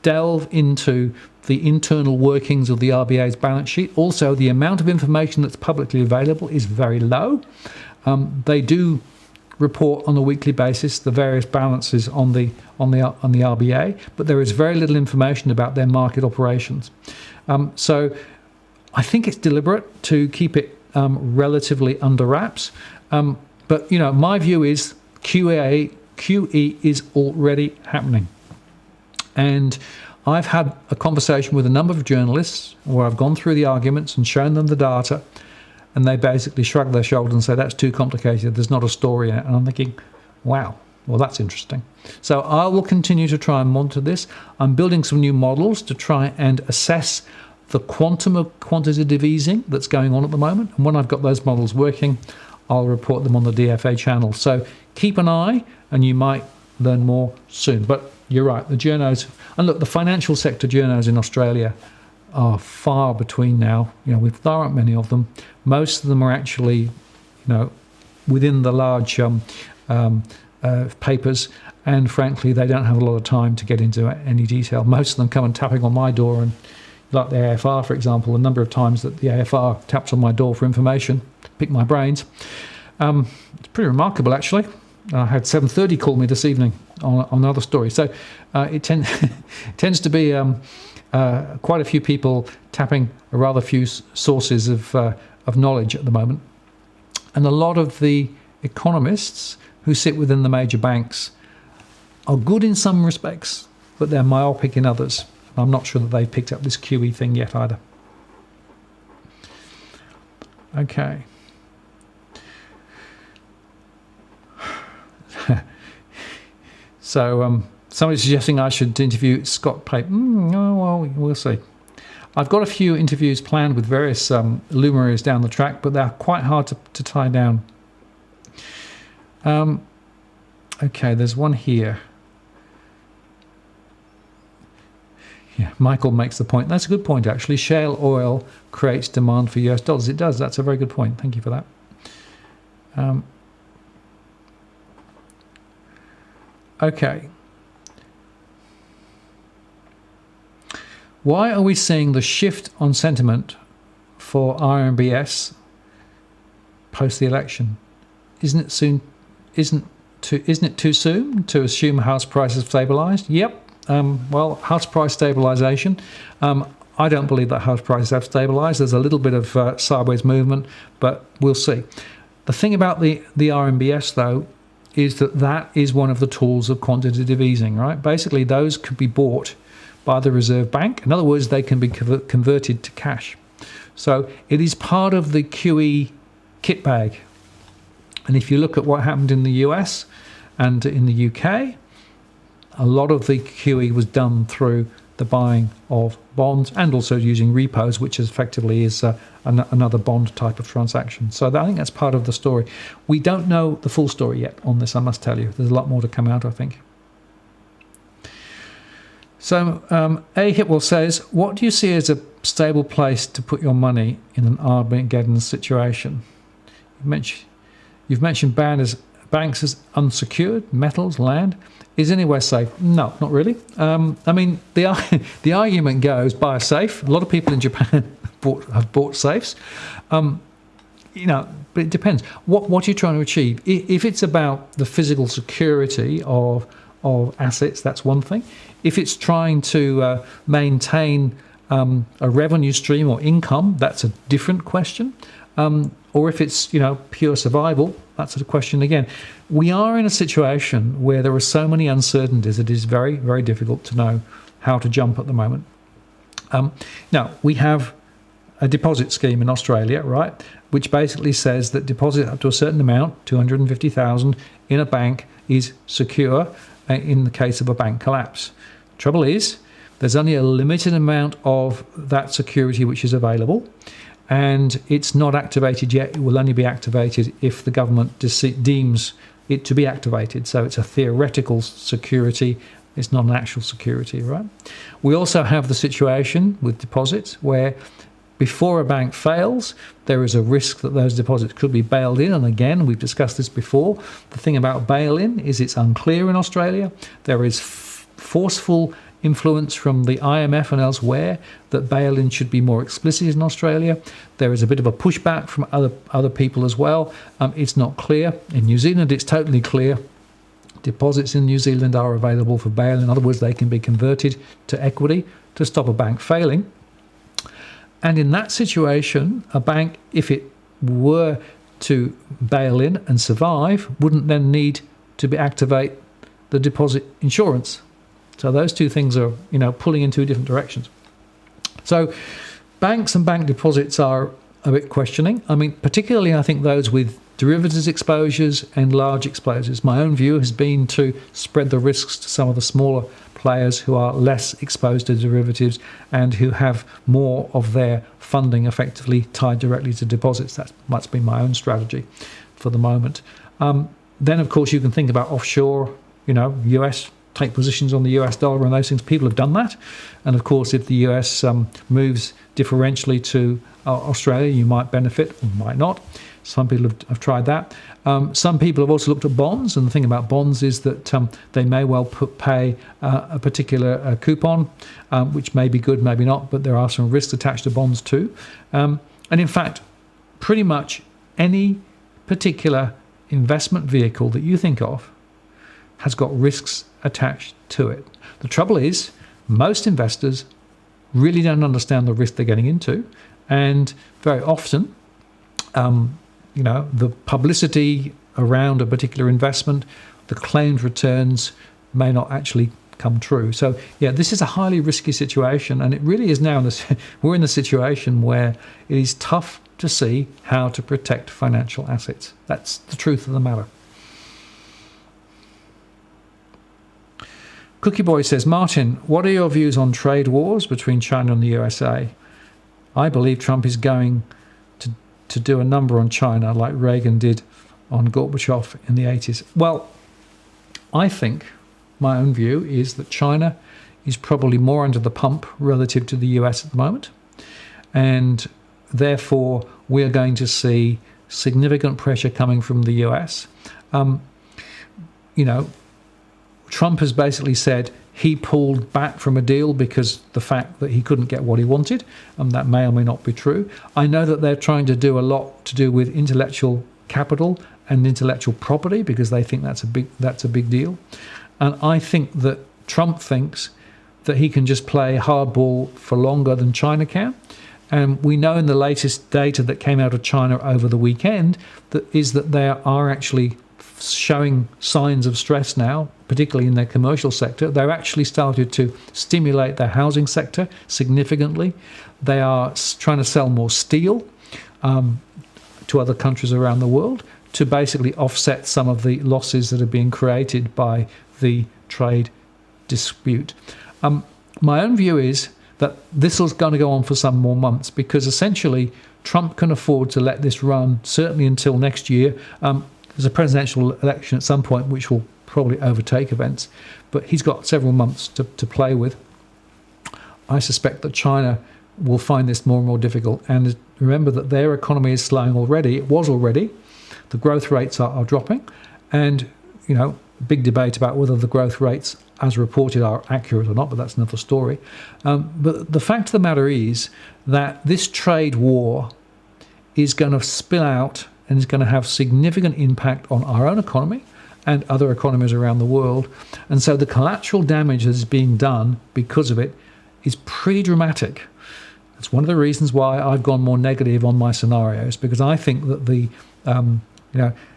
delve into the internal workings of the RBA's balance sheet. Also, the amount of information that's publicly available is very low. They do report on a weekly basis the various balances on the RBA, but there is very little information about their market operations. So I think it's deliberate to keep it relatively under wraps. But, you know, my view is QE is already happening. And I've had a conversation with a number of journalists where I've gone through the arguments and shown them the data, and they basically shrug their shoulders and say, that's too complicated, there's not a story in it. And I'm thinking, wow, well, that's interesting. So I will continue to try and monitor this. I'm building some new models to try and assess the quantum of quantitative easing that's going on at the moment. And when I've got those models working, I'll report them on the DFA channel. So keep an eye, and you might learn more soon. But you're right, the journos, and look, the financial sector journos in Australia are far between now. You know, there aren't many of them. Most of them are actually, you know, within the large papers, and frankly, they don't have a lot of time to get into any detail. Most of them come and tapping on my door, and like the AFR, for example, a number of times that the AFR taps on my door for information, pick my brains. It's pretty remarkable, actually. I had 7:30 call me this evening on another story. So it tends to be quite a few people tapping a rather few sources of knowledge at the moment. And a lot of the economists who sit within the major banks are good in some respects, but they're myopic in others. I'm not sure that they've picked up this QE thing yet either. Okay. So somebody's suggesting I should interview Scott Pape. Oh, well, we'll see. I've got a few interviews planned with various luminaries down the track, but they're quite hard to tie down. Okay, there's one here. Yeah, Michael makes the point. That's a good point, actually. Shale oil creates demand for US dollars. It does. That's a very good point. Thank you for that. Okay. Why are we seeing the shift on sentiment for RMBS post the election? Isn't it too soon to assume house prices have stabilised? Yep. Well, house price stabilisation. I don't believe that house prices have stabilised. There's a little bit of sideways movement, but we'll see. The thing about the RMBS, though, is that is one of the tools of quantitative easing, right? Basically, those could be bought by the Reserve Bank. In other words, they can be converted to cash. So it is part of the QE kit bag. And if you look at what happened in the US and in the UK, a lot of the QE was done through the buying of bonds and also using repos, which effectively is another bond type of transaction. So I think that's part of the story. We don't know the full story yet on this, I must tell you. There's a lot more to come out, I think. So A. Hitwell says, what do you see as a stable place to put your money in an Armageddon situation? You've mentioned banks as unsecured, metals, land. Is anywhere safe? No, not really. I mean, the argument goes, buy a safe. A lot of people in Japan have bought safes. You know, but it depends. What are you trying to achieve? If it's about the physical security of assets, that's one thing. If it's trying to maintain a revenue stream or income, that's a different question. Or if it's, you know, pure survival, that's a question again. We are in a situation where there are so many uncertainties, it is very, very difficult to know how to jump at the moment. Now, we have a deposit scheme in Australia, right, which basically says that deposit up to a certain amount, 250,000, in a bank is secure in the case of a bank collapse. Trouble is, there's only a limited amount of that security which is available, and it's not activated yet. It will only be activated if the government deems it to be activated. So it's a theoretical security. It's not an actual security, right? We also have the situation with deposits where before a bank fails, there is a risk that those deposits could be bailed in. And again, we've discussed this before. The thing about bail-in is it's unclear in Australia. There is forceful influence from the IMF and elsewhere that bail-in should be more explicit in Australia. There is a bit of a pushback from other people as well. It's not clear. In New Zealand, it's totally clear. Deposits in New Zealand are available for bail. In other words, they can be converted to equity to stop a bank failing. And in that situation, a bank, if it were to bail in and survive, wouldn't then need to activate the deposit insurance. So those two things are, pulling in two different directions. So banks and bank deposits are a bit questioning. I mean, particularly I think those with derivatives exposures and large exposures. My own view has been to spread the risks to some of the smaller players who are less exposed to derivatives and who have more of their funding effectively tied directly to deposits. That's been my own strategy for the moment. Then, of course, you can think about offshore, US, take positions on the US dollar and those things. People have done that. And, of course, if the US moves differentially to Australia, you might benefit or might not. Some people have tried that. Some people have also looked at bonds, and the thing about bonds is that they may well pay a particular coupon, which may be good, maybe not, but there are some risks attached to bonds too. And in fact, pretty much any particular investment vehicle that you think of has got risks attached to it. The trouble is, most investors really don't understand the risk they're getting into, and very often the publicity around a particular investment, the claimed returns may not actually come true. So, yeah, this is a highly risky situation, and it really is now, we're in the situation where it is tough to see how to protect financial assets. That's the truth of the matter. Cookie Boy says, Martin, what are your views on trade wars between China and the USA? I believe Trump is going to do a number on China like Reagan did on Gorbachev in the 80s. Well, I think my own view is that China is probably more under the pump relative to the US at the moment. And therefore, we're going to see significant pressure coming from the US. Trump has basically said he pulled back from a deal because the fact that he couldn't get what he wanted, and that may or may not be true. I know that they're trying to do a lot to do with intellectual capital and intellectual property because they think that's a big deal. And I think that Trump thinks that he can just play hardball for longer than China can. And we know in the latest data that came out of China over the weekend that they are actually showing signs of stress now, particularly in their commercial sector. They're actually started to stimulate their housing sector significantly. They are trying to sell more steel to other countries around the world to basically offset some of the losses that are being created by the trade dispute. My own view is that this is going to go on for some more months because essentially Trump can afford to let this run certainly until next year. There's a presidential election at some point which will probably overtake events, but he's got several months to play with. I suspect that China will find this more and more difficult. And remember that their economy is slowing already. It was already. The growth rates are dropping. And, big debate about whether the growth rates as reported are accurate or not, but that's another story. But the fact of the matter is that this trade war is going to spill out and is going to have significant impact on our own economy and other economies around the world. And so the collateral damage that is being done because of it is pretty dramatic. It's one of the reasons why I've gone more negative on my scenarios, because I think that the,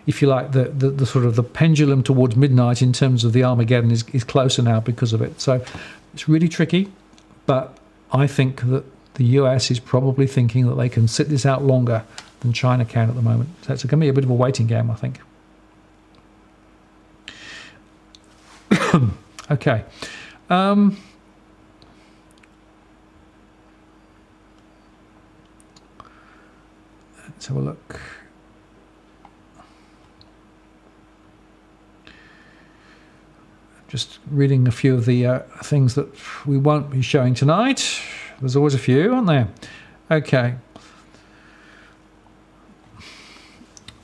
if you like, the sort of the pendulum towards midnight in terms of the Armageddon is closer now because of it. So it's really tricky, but I think that the US is probably thinking that they can sit this out longer than China can at the moment. So it's going to be a bit of a waiting game, I think. Okay. Let's have a look. Just reading a few of the things that we won't be showing tonight. There's always a few, aren't there? Okay.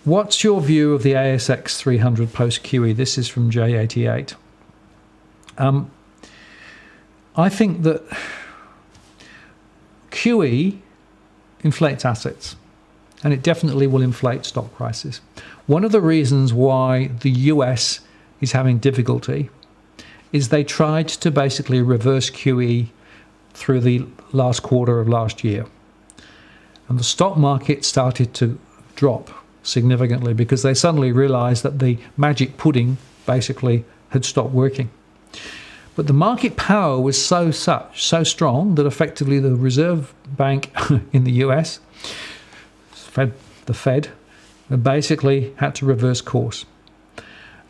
What's your view of the ASX 300 post QE? This is from J88. I think that QE inflates assets, and it definitely will inflate stock prices. One of the reasons why the US is having difficulty is they tried to basically reverse QE through the last quarter of last year. And the stock market started to drop significantly because they suddenly realized that the magic pudding basically had stopped working. But the market power was so strong that effectively the Reserve Bank in the US, the Fed, basically had to reverse course.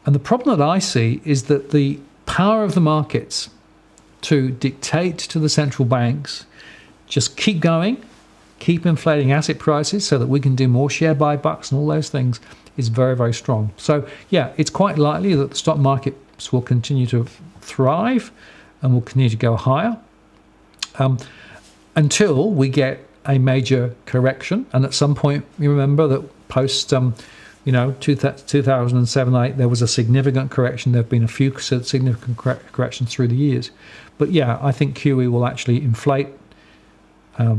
And the problem that I see is that the power of the markets to dictate to the central banks, just keep going, keep inflating asset prices so that we can do more share buybacks and all those things, is very, very strong. So yeah, it's quite likely that the stock markets will continue to thrive and will continue to go higher until we get a major correction. And at some point, you remember that post 2007-8, there was a significant correction. There have been a few significant corrections through the years. But yeah, I think QE will actually inflate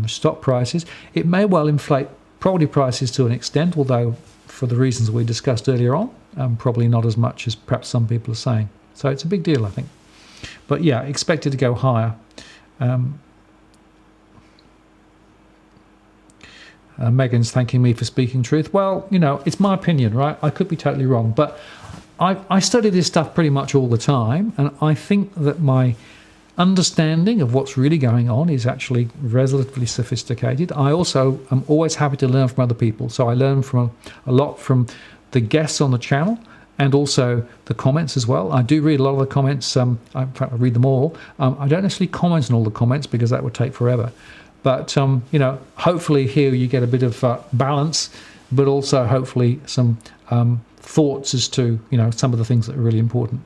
stock prices. It may well inflate property prices to an extent, although for the reasons we discussed earlier on, probably not as much as perhaps some people are saying. So it's a big deal, I think. But yeah, expect it to go higher. Megan's thanking me for speaking truth. Well, it's my opinion, right? I could be totally wrong, but I study this stuff pretty much all the time, and I think that my understanding of what's really going on is actually relatively sophisticated. I also am always happy to learn from other people, so I learn from a lot from the guests on the channel and also the comments as well. I do read a lot of the comments. In fact, I read them all. I don't necessarily comment on all the comments because that would take forever. But, hopefully here you get a bit of balance, but also hopefully some thoughts as to, some of the things that are really important.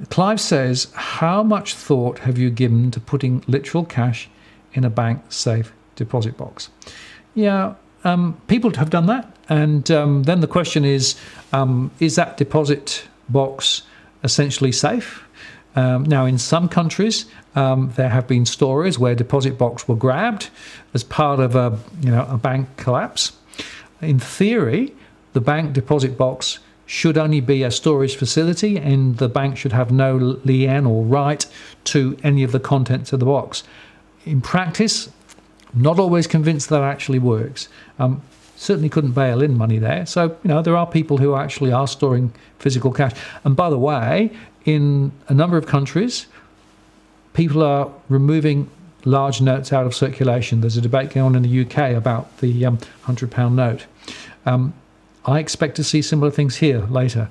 Clive says, how much thought have you given to putting literal cash in a bank safe deposit box? Yeah, people have done that. And then the question is that deposit box essentially safe? Now, in some countries, there have been stories where deposit box were grabbed as part of a bank collapse. In theory, the bank deposit box should only be a storage facility, and the bank should have no lien or right to any of the contents of the box. In practice, not always convinced that actually works. Certainly couldn't bail in money there. So, there are people who actually are storing physical cash. And by the way, in a number of countries, people are removing large notes out of circulation. There's a debate going on in the UK about the £100 note. I expect to see similar things here later.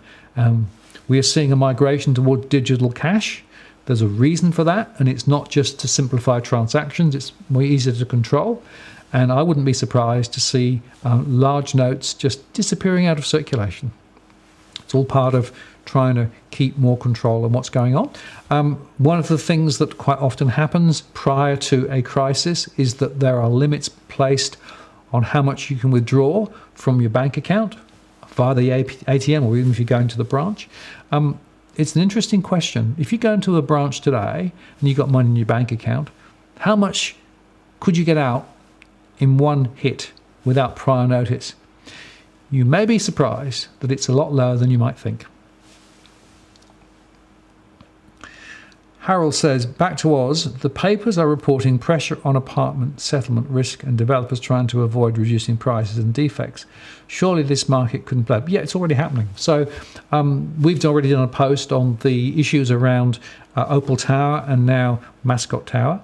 We are seeing a migration toward digital cash. There's a reason for that, and it's not just to simplify transactions. It's more easier to control. And I wouldn't be surprised to see large notes just disappearing out of circulation. It's all part of trying to keep more control on what's going on. One of the things that quite often happens prior to a crisis is that there are limits placed on how much you can withdraw from your bank account via the ATM, or even if you go into the branch. It's an interesting question. If you go into a branch today and you've got money in your bank account, how much could you get out in one hit without prior notice? You may be surprised that it's a lot lower than you might think. Harold says, back to Oz, the papers are reporting pressure on apartment settlement risk and developers trying to avoid reducing prices and defects. Surely this market couldn't play. Yeah, it's already happening. So we've already done a post on the issues around Opal Tower and now Mascot Tower.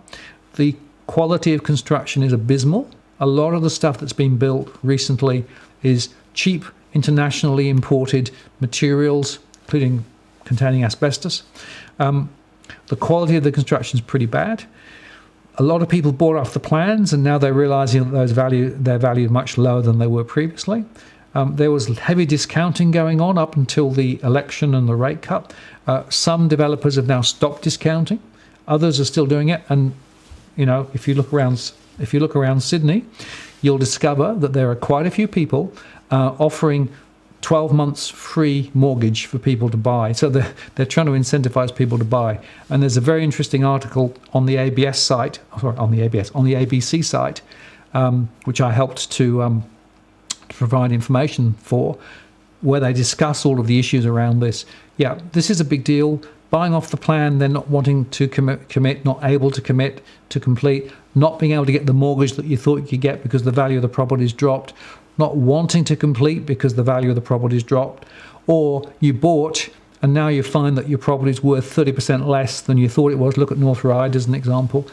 The quality of construction is abysmal. A lot of the stuff that's been built recently is cheap, internationally imported materials, including containing asbestos. The quality of the construction is pretty bad. A lot of people bought off the plans, and now they're realizing that they're valued much lower than they were previously. There was heavy discounting going on up until the election and the rate cut. Some developers have now stopped discounting. Others are still doing it. And if you look around Sydney, you'll discover that there are quite a few people offering 12 months free mortgage for people to buy. So they're trying to incentivize people to buy. And there's a very interesting article on the ABS site, on the ABC site, which I helped to provide information for, where they discuss all of the issues around this. Yeah, this is a big deal. Buying off the plan, they're not wanting to commit, not able to commit to complete, not being able to get the mortgage that you thought you could get because the value of the property's dropped, not wanting to complete because the value of the property's dropped, or you bought and now you find that your property's worth 30% less than you thought it was. Look at North Ryde as an example.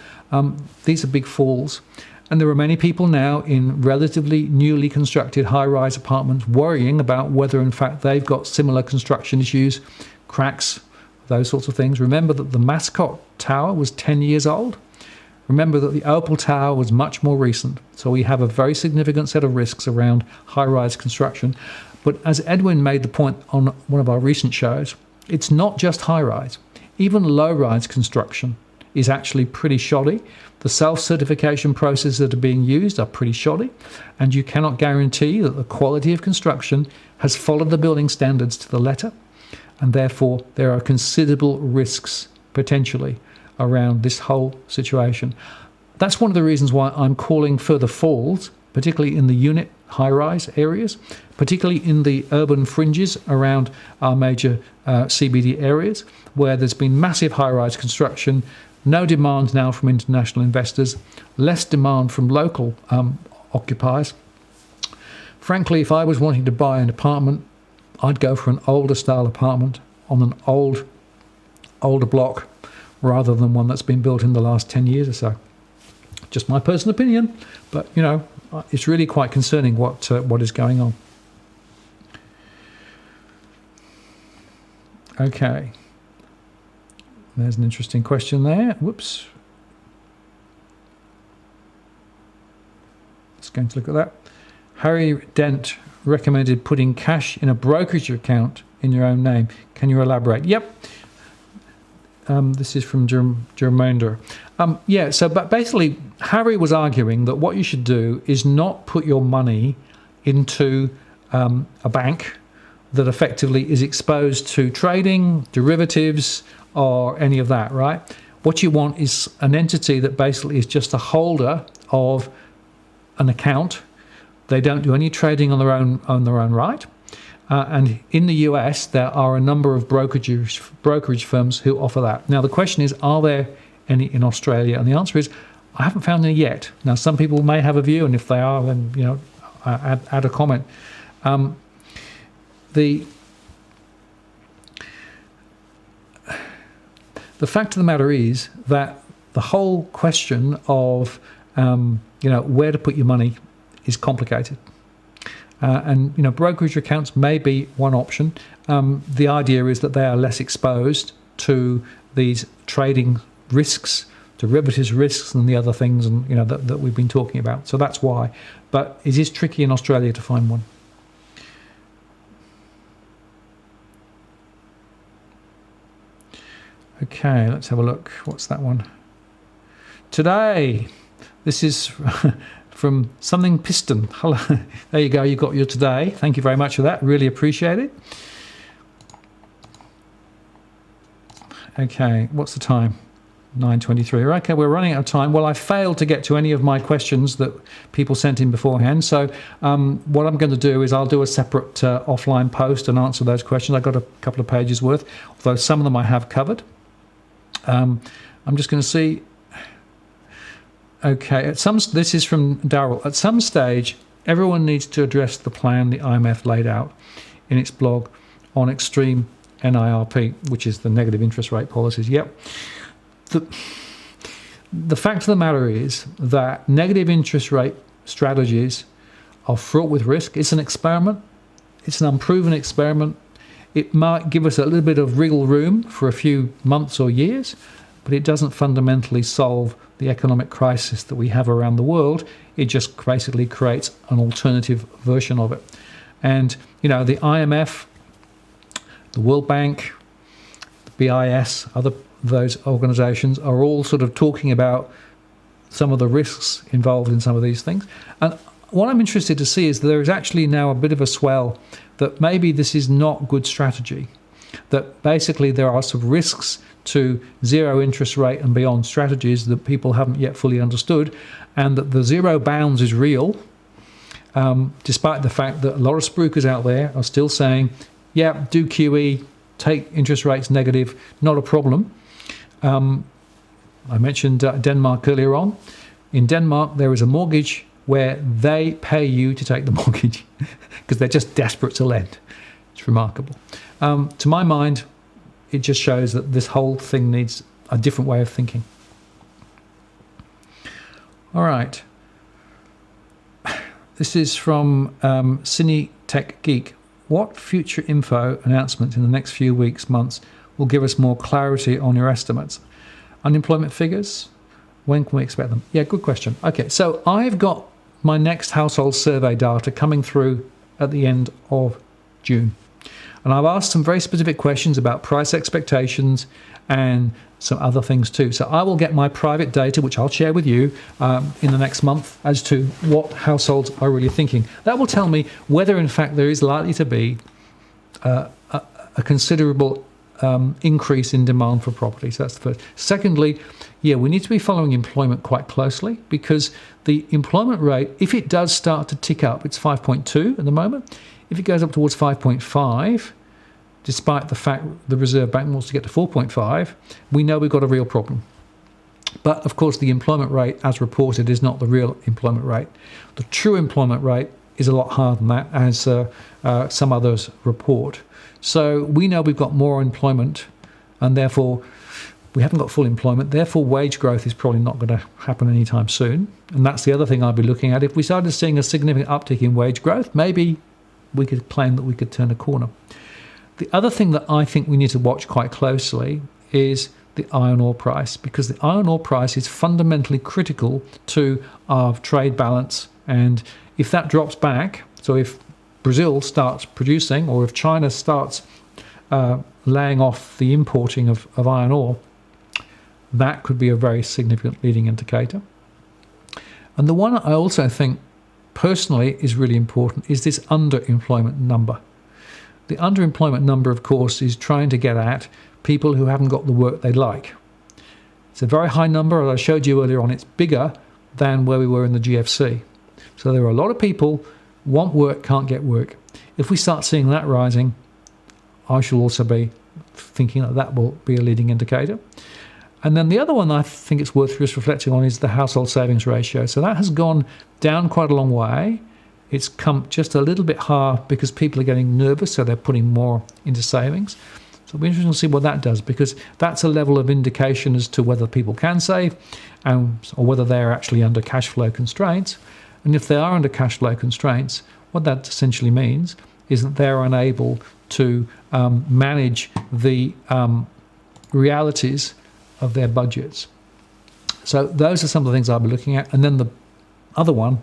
These are big falls. And there are many people now in relatively newly constructed high-rise apartments worrying about whether, in fact, they've got similar construction issues, cracks, those sorts of things. Remember that the Mascot Tower was 10 years old. Remember that the Opal Tower was much more recent. So we have a very significant set of risks around high-rise construction. But as Edwin made the point on one of our recent shows, it's not just high-rise. Even low-rise construction is actually pretty shoddy. The self-certification processes that are being used are pretty shoddy, and you cannot guarantee that the quality of construction has followed the building standards to the letter, and therefore there are considerable risks potentially around this whole situation. That's one of the reasons why I'm calling further falls, particularly in the unit high-rise areas, particularly in the urban fringes around our major CBD areas, where there's been massive high-rise construction. No demand now from international investors, less demand from local occupiers. Frankly, if I was wanting to buy an apartment, I'd go for an older style apartment on an older block rather than one that's been built in the last 10 years or so. Just my personal opinion, but it's really quite concerning what is going on. Okay. There's an interesting question there. Whoops. Just going to look at that. Harry Dent recommended putting cash in a brokerage account in your own name. Can you elaborate? Yep. This is from Germander. But basically, Harry was arguing that what you should do is not put your money into a bank that effectively is exposed to trading, derivatives, or any of that, right? What you want is an entity that basically is just a holder of an account. They don't do any trading on their own right. And in the US, there are a number of brokerage firms who offer that. Now, the question is, are there any in Australia? And the answer is, I haven't found any yet. Now, some people may have a view, and if they are, then add a comment. The fact of the matter is that the whole question of where to put your money is complicated. And brokerage accounts may be one option. The idea is that they are less exposed to these trading risks, derivatives risks, and the other things, and that we've been talking about. So that's why. But it is tricky in Australia to find one. Okay, let's have a look. What's that one? Today. This is from Something Piston. Hello. There you go. You got your today. Thank you very much for that. Really appreciate it. Okay, what's the time? 9:23. Okay, we're running out of time. Well, I failed to get to any of my questions that people sent in beforehand. So what I'm going to do is I'll do a separate offline post and answer those questions. I've got a couple of pages worth, although some of them I have covered. I'm just going to see. Okay, this is from Darryl. At some stage, everyone needs to address the plan the IMF laid out in its blog on extreme NIRP, which is the negative interest rate policies. Yep. the fact of the matter is that negative interest rate strategies are fraught with risk. It's an experiment. It's an unproven experiment. It might give us a little bit of wriggle room for a few months or years, but it doesn't fundamentally solve the economic crisis that we have around the world. It just basically creates an alternative version of it. And, you know, the IMF, the World Bank, the BIS, other those organizations are all sort of talking about some of the risks involved in some of these things. And what I'm interested to see is that there is actually now a bit of a swell that maybe this is not good strategy, that basically there are some risks to zero interest rate and beyond strategies that people haven't yet fully understood, and that the zero bounds is real, despite the fact that a lot of spruikers out there are still saying, yeah, do QE, take interest rates negative, not a problem. I mentioned Denmark earlier on. In Denmark, there is a mortgage where they pay you to take the mortgage because they're just desperate to lend. It's remarkable. To my mind, it just shows that this whole thing needs a different way of thinking. All right. This is from Cine Tech Geek. What future info announcements in the next few weeks, months, will give us more clarity on your estimates? Unemployment figures, when can we expect them? Yeah, good question. Okay, so I've got my next household survey data coming through at the end of June. And I've asked some very specific questions about price expectations and some other things too. So I will get my private data, which I'll share with you in the next month, as to what households are really thinking. That will tell me whether, in fact, there is likely to be a considerable increase in demand for property. So that's the first. Secondly, yeah, we need to be following employment quite closely, because the employment rate, if it does start to tick up, it's 5.2 at the moment. If it goes up towards 5.5, despite the fact the Reserve Bank wants to get to 4.5, we know we've got a real problem. But of course, the employment rate, as reported, is not the real employment rate. The true employment rate is a lot higher than that, as some others report. So we know we've got more employment, and therefore we haven't got full employment. Therefore, wage growth is probably not going to happen anytime soon. And that's the other thing I'll be looking at. If we started seeing a significant uptick in wage growth, maybe we could claim that we could turn a corner. The other thing that I think we need to watch quite closely is the iron ore price, because the iron ore price is fundamentally critical to our trade balance. And if that drops back, so if Brazil starts producing, or if China starts laying off the importing of iron ore, that could be a very significant leading indicator. And the one I also think personally is really important is this underemployment number. The underemployment number, of course, is trying to get at people who haven't got the work they like. It's a very high number. As I showed you earlier on, it's bigger than where we were in the GFC. So there are a lot of people want work, can't get work. If we start seeing that rising, I shall also be thinking that that will be a leading indicator. And then the other one I think it's worth just reflecting on is the household savings ratio. So that has gone down quite a long way. It's come just a little bit higher because people are getting nervous, so they're putting more into savings. So it'll be interesting to see what that does, because that's a level of indication as to whether people can save or whether they're actually under cash flow constraints. And if they are under cash flow constraints, what that essentially means is that they're unable to manage the realities of their budgets. So those are some of the things I'll be looking at. And then the other one,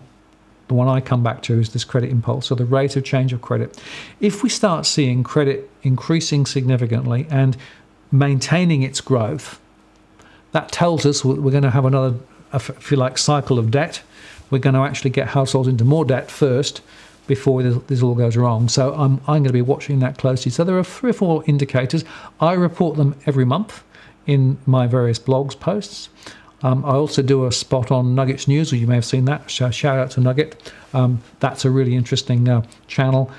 the one I come back to, is this credit impulse, so the rate of change of credit. If we start seeing credit increasing significantly and maintaining its growth, that tells us we're going to have another, if you like, cycle of debt. We're going to actually get households into more debt first before this all goes wrong. So I'm going to be watching that closely. So there are 3 or 4 indicators. I report them every month in my various blogs posts. I also do a spot on Nuggets News, or you may have seen that. Shout out to Nugget. That's a really interesting channel.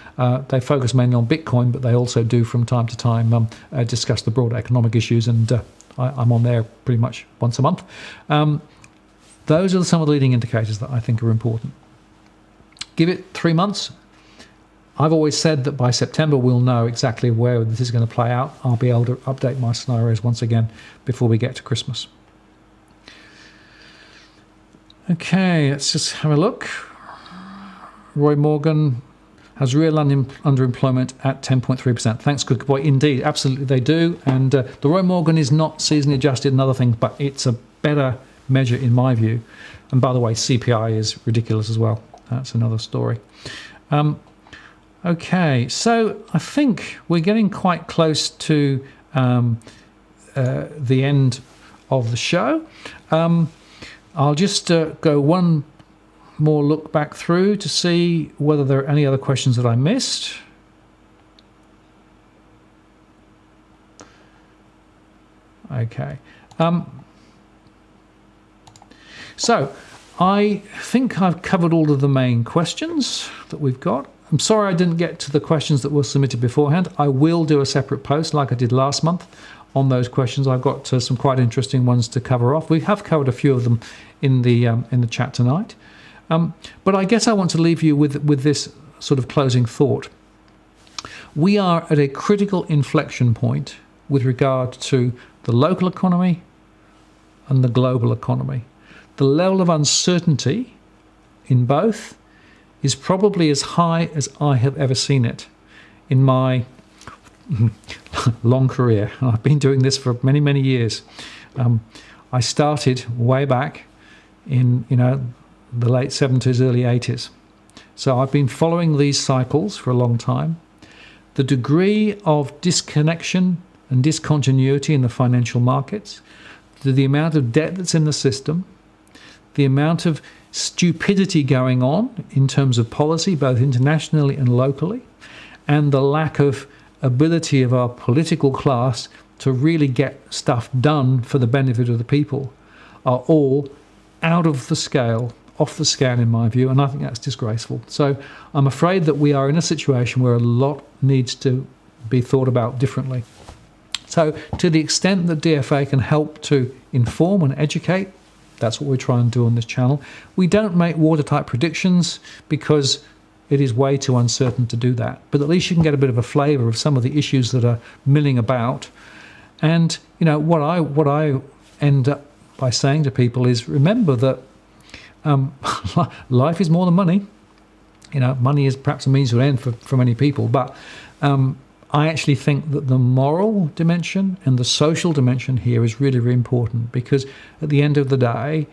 They focus mainly on Bitcoin, but they also do from time to time discuss the broader economic issues, and I'm on there pretty much once a month. Those are some of the leading indicators that I think are important. Give it 3 months. I've always said that by September we'll know exactly where this is going to play out. I'll be able to update my scenarios once again before we get to Christmas. Okay, let's just have a look. Roy Morgan has real underemployment at 10.3%. Thanks, good boy. Indeed, absolutely they do. And the Roy Morgan is not seasonally adjusted and other things, but it's a better measure in my view. And by the way, CPI is ridiculous as well. That's another story. Okay, so I think we're getting quite close to the end of the show. I'll just go one more look back through to see whether there are any other questions that I missed. Okay. So I think I've covered all of the main questions that we've got. I'm sorry I didn't get to the questions that were submitted beforehand. I will do a separate post like I did last month on those questions. I've got some quite interesting ones to cover off. We have covered a few of them in the chat tonight. But I guess I want to leave you with this sort of closing thought. We are at a critical inflection point with regard to the local economy and the global economy. The level of uncertainty in both is probably as high as I have ever seen it in my long career. I've been doing this for many, many years. I started way back in, the late 70s, early 80s. So I've been following these cycles for a long time. The degree of disconnection and discontinuity in the financial markets, the amount of debt that's in the system, the amount of stupidity going on in terms of policy, both internationally and locally, and the lack of ability of our political class to really get stuff done for the benefit of the people are all out of the scale, off the scale in my view, and I think that's disgraceful. So I'm afraid that we are in a situation where a lot needs to be thought about differently. So to the extent that DFA can help to inform and educate, that's what we're trying to do on this channel. We don't make watertight predictions because it is way too uncertain to do that. But at least you can get a bit of a flavour of some of the issues that are milling about. And what I end up by saying to people is, remember that life is more than money. Money is perhaps a means to an end for many people, but I actually think that the moral dimension and the social dimension here is really, really important, because at the end of the day,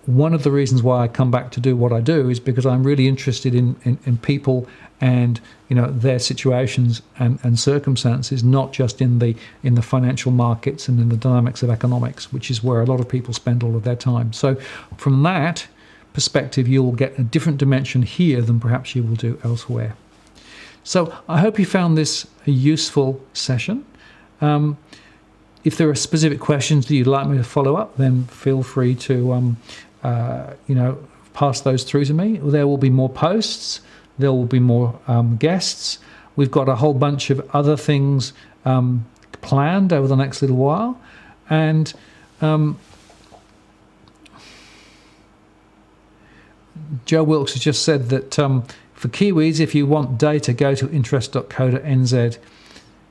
one of the reasons why I come back to do what I do is because I'm really interested in people and their situations and circumstances, not just in the financial markets and in the dynamics of economics, which is where a lot of people spend all of their time. So from that perspective, you'll get a different dimension here than perhaps you will do elsewhere. So I hope you found this a useful session. If there are specific questions that you'd like me to follow up, then feel free to pass those through to me. There will be more posts. There will be more guests. We've got a whole bunch of other things planned over the next little while. And Joe Wilkes has just said that for Kiwis, if you want data, go to interest.co.nz.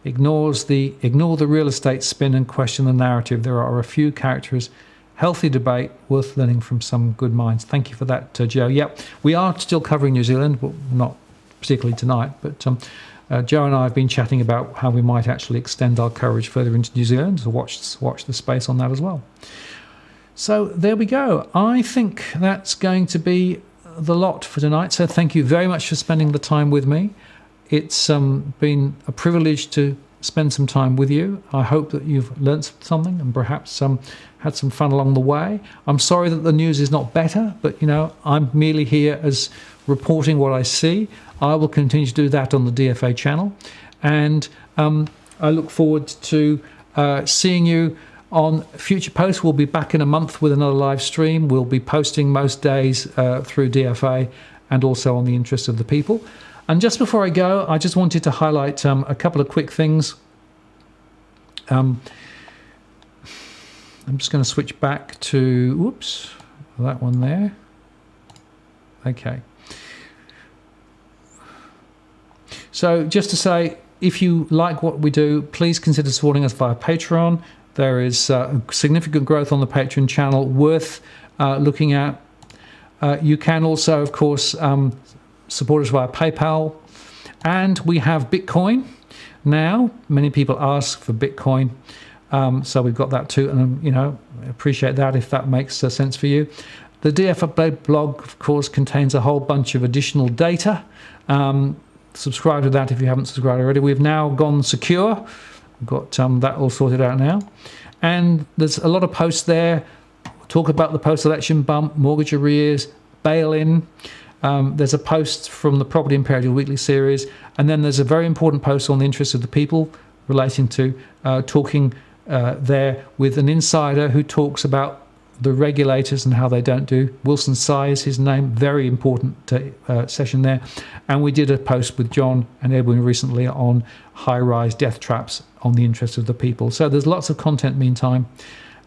Ignore the real estate spin and question the narrative. There are a few characters. Healthy debate, worth learning from some good minds. Thank you for that, Joe. Yep, we are still covering New Zealand, well, not particularly tonight, but Joe and I have been chatting about how we might actually extend our coverage further into New Zealand, so watch the space on that as well. So there we go. I think that's going to be the lot for tonight. So thank you very much for spending the time with me. It's been a privilege to spend some time with you. I hope that you've learnt something and perhaps had some fun along the way. I'm sorry that the news is not better, but I'm merely here as reporting what I see. I will continue to do that on the DFA channel, and I look forward to seeing you on future posts. We'll be back in a month with another live stream. We'll be posting most days through DFA and also on the interest of the people. And just before I go, I just wanted to highlight a couple of quick things. I'm just going to switch back to, whoops, that one there. Okay. So just to say, if you like what we do, please consider supporting us via Patreon. There is significant growth on the Patreon channel worth looking at. You can also, of course, support us via PayPal. And we have Bitcoin now. Many people ask for Bitcoin. So we've got that too. And, appreciate that if that makes sense for you. The DFA blog, of course, contains a whole bunch of additional data. Subscribe to that if you haven't subscribed already. We've now gone secure. We've got that all sorted out now. And there's a lot of posts there. Talk about the post-election bump, mortgage arrears, bail-in. There's a post from the Property Imperative Weekly series. And then there's a very important post on the interests of the people relating to talking there with an insider who talks about the regulators and how they don't do. Wilson Sy is his name. Very important session there. And we did a post with John and Edwin recently on high-rise death traps on the interest of the people. So there's lots of content meantime,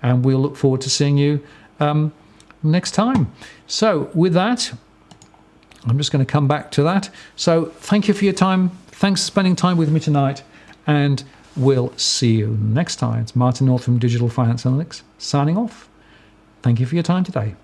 and we'll look forward to seeing you next time. So with that, I'm just going to come back to that. So thank you for your time. Thanks for spending time with me tonight, and we'll see you next time. It's Martin North from Digital Finance Analytics signing off. Thank you for your time today.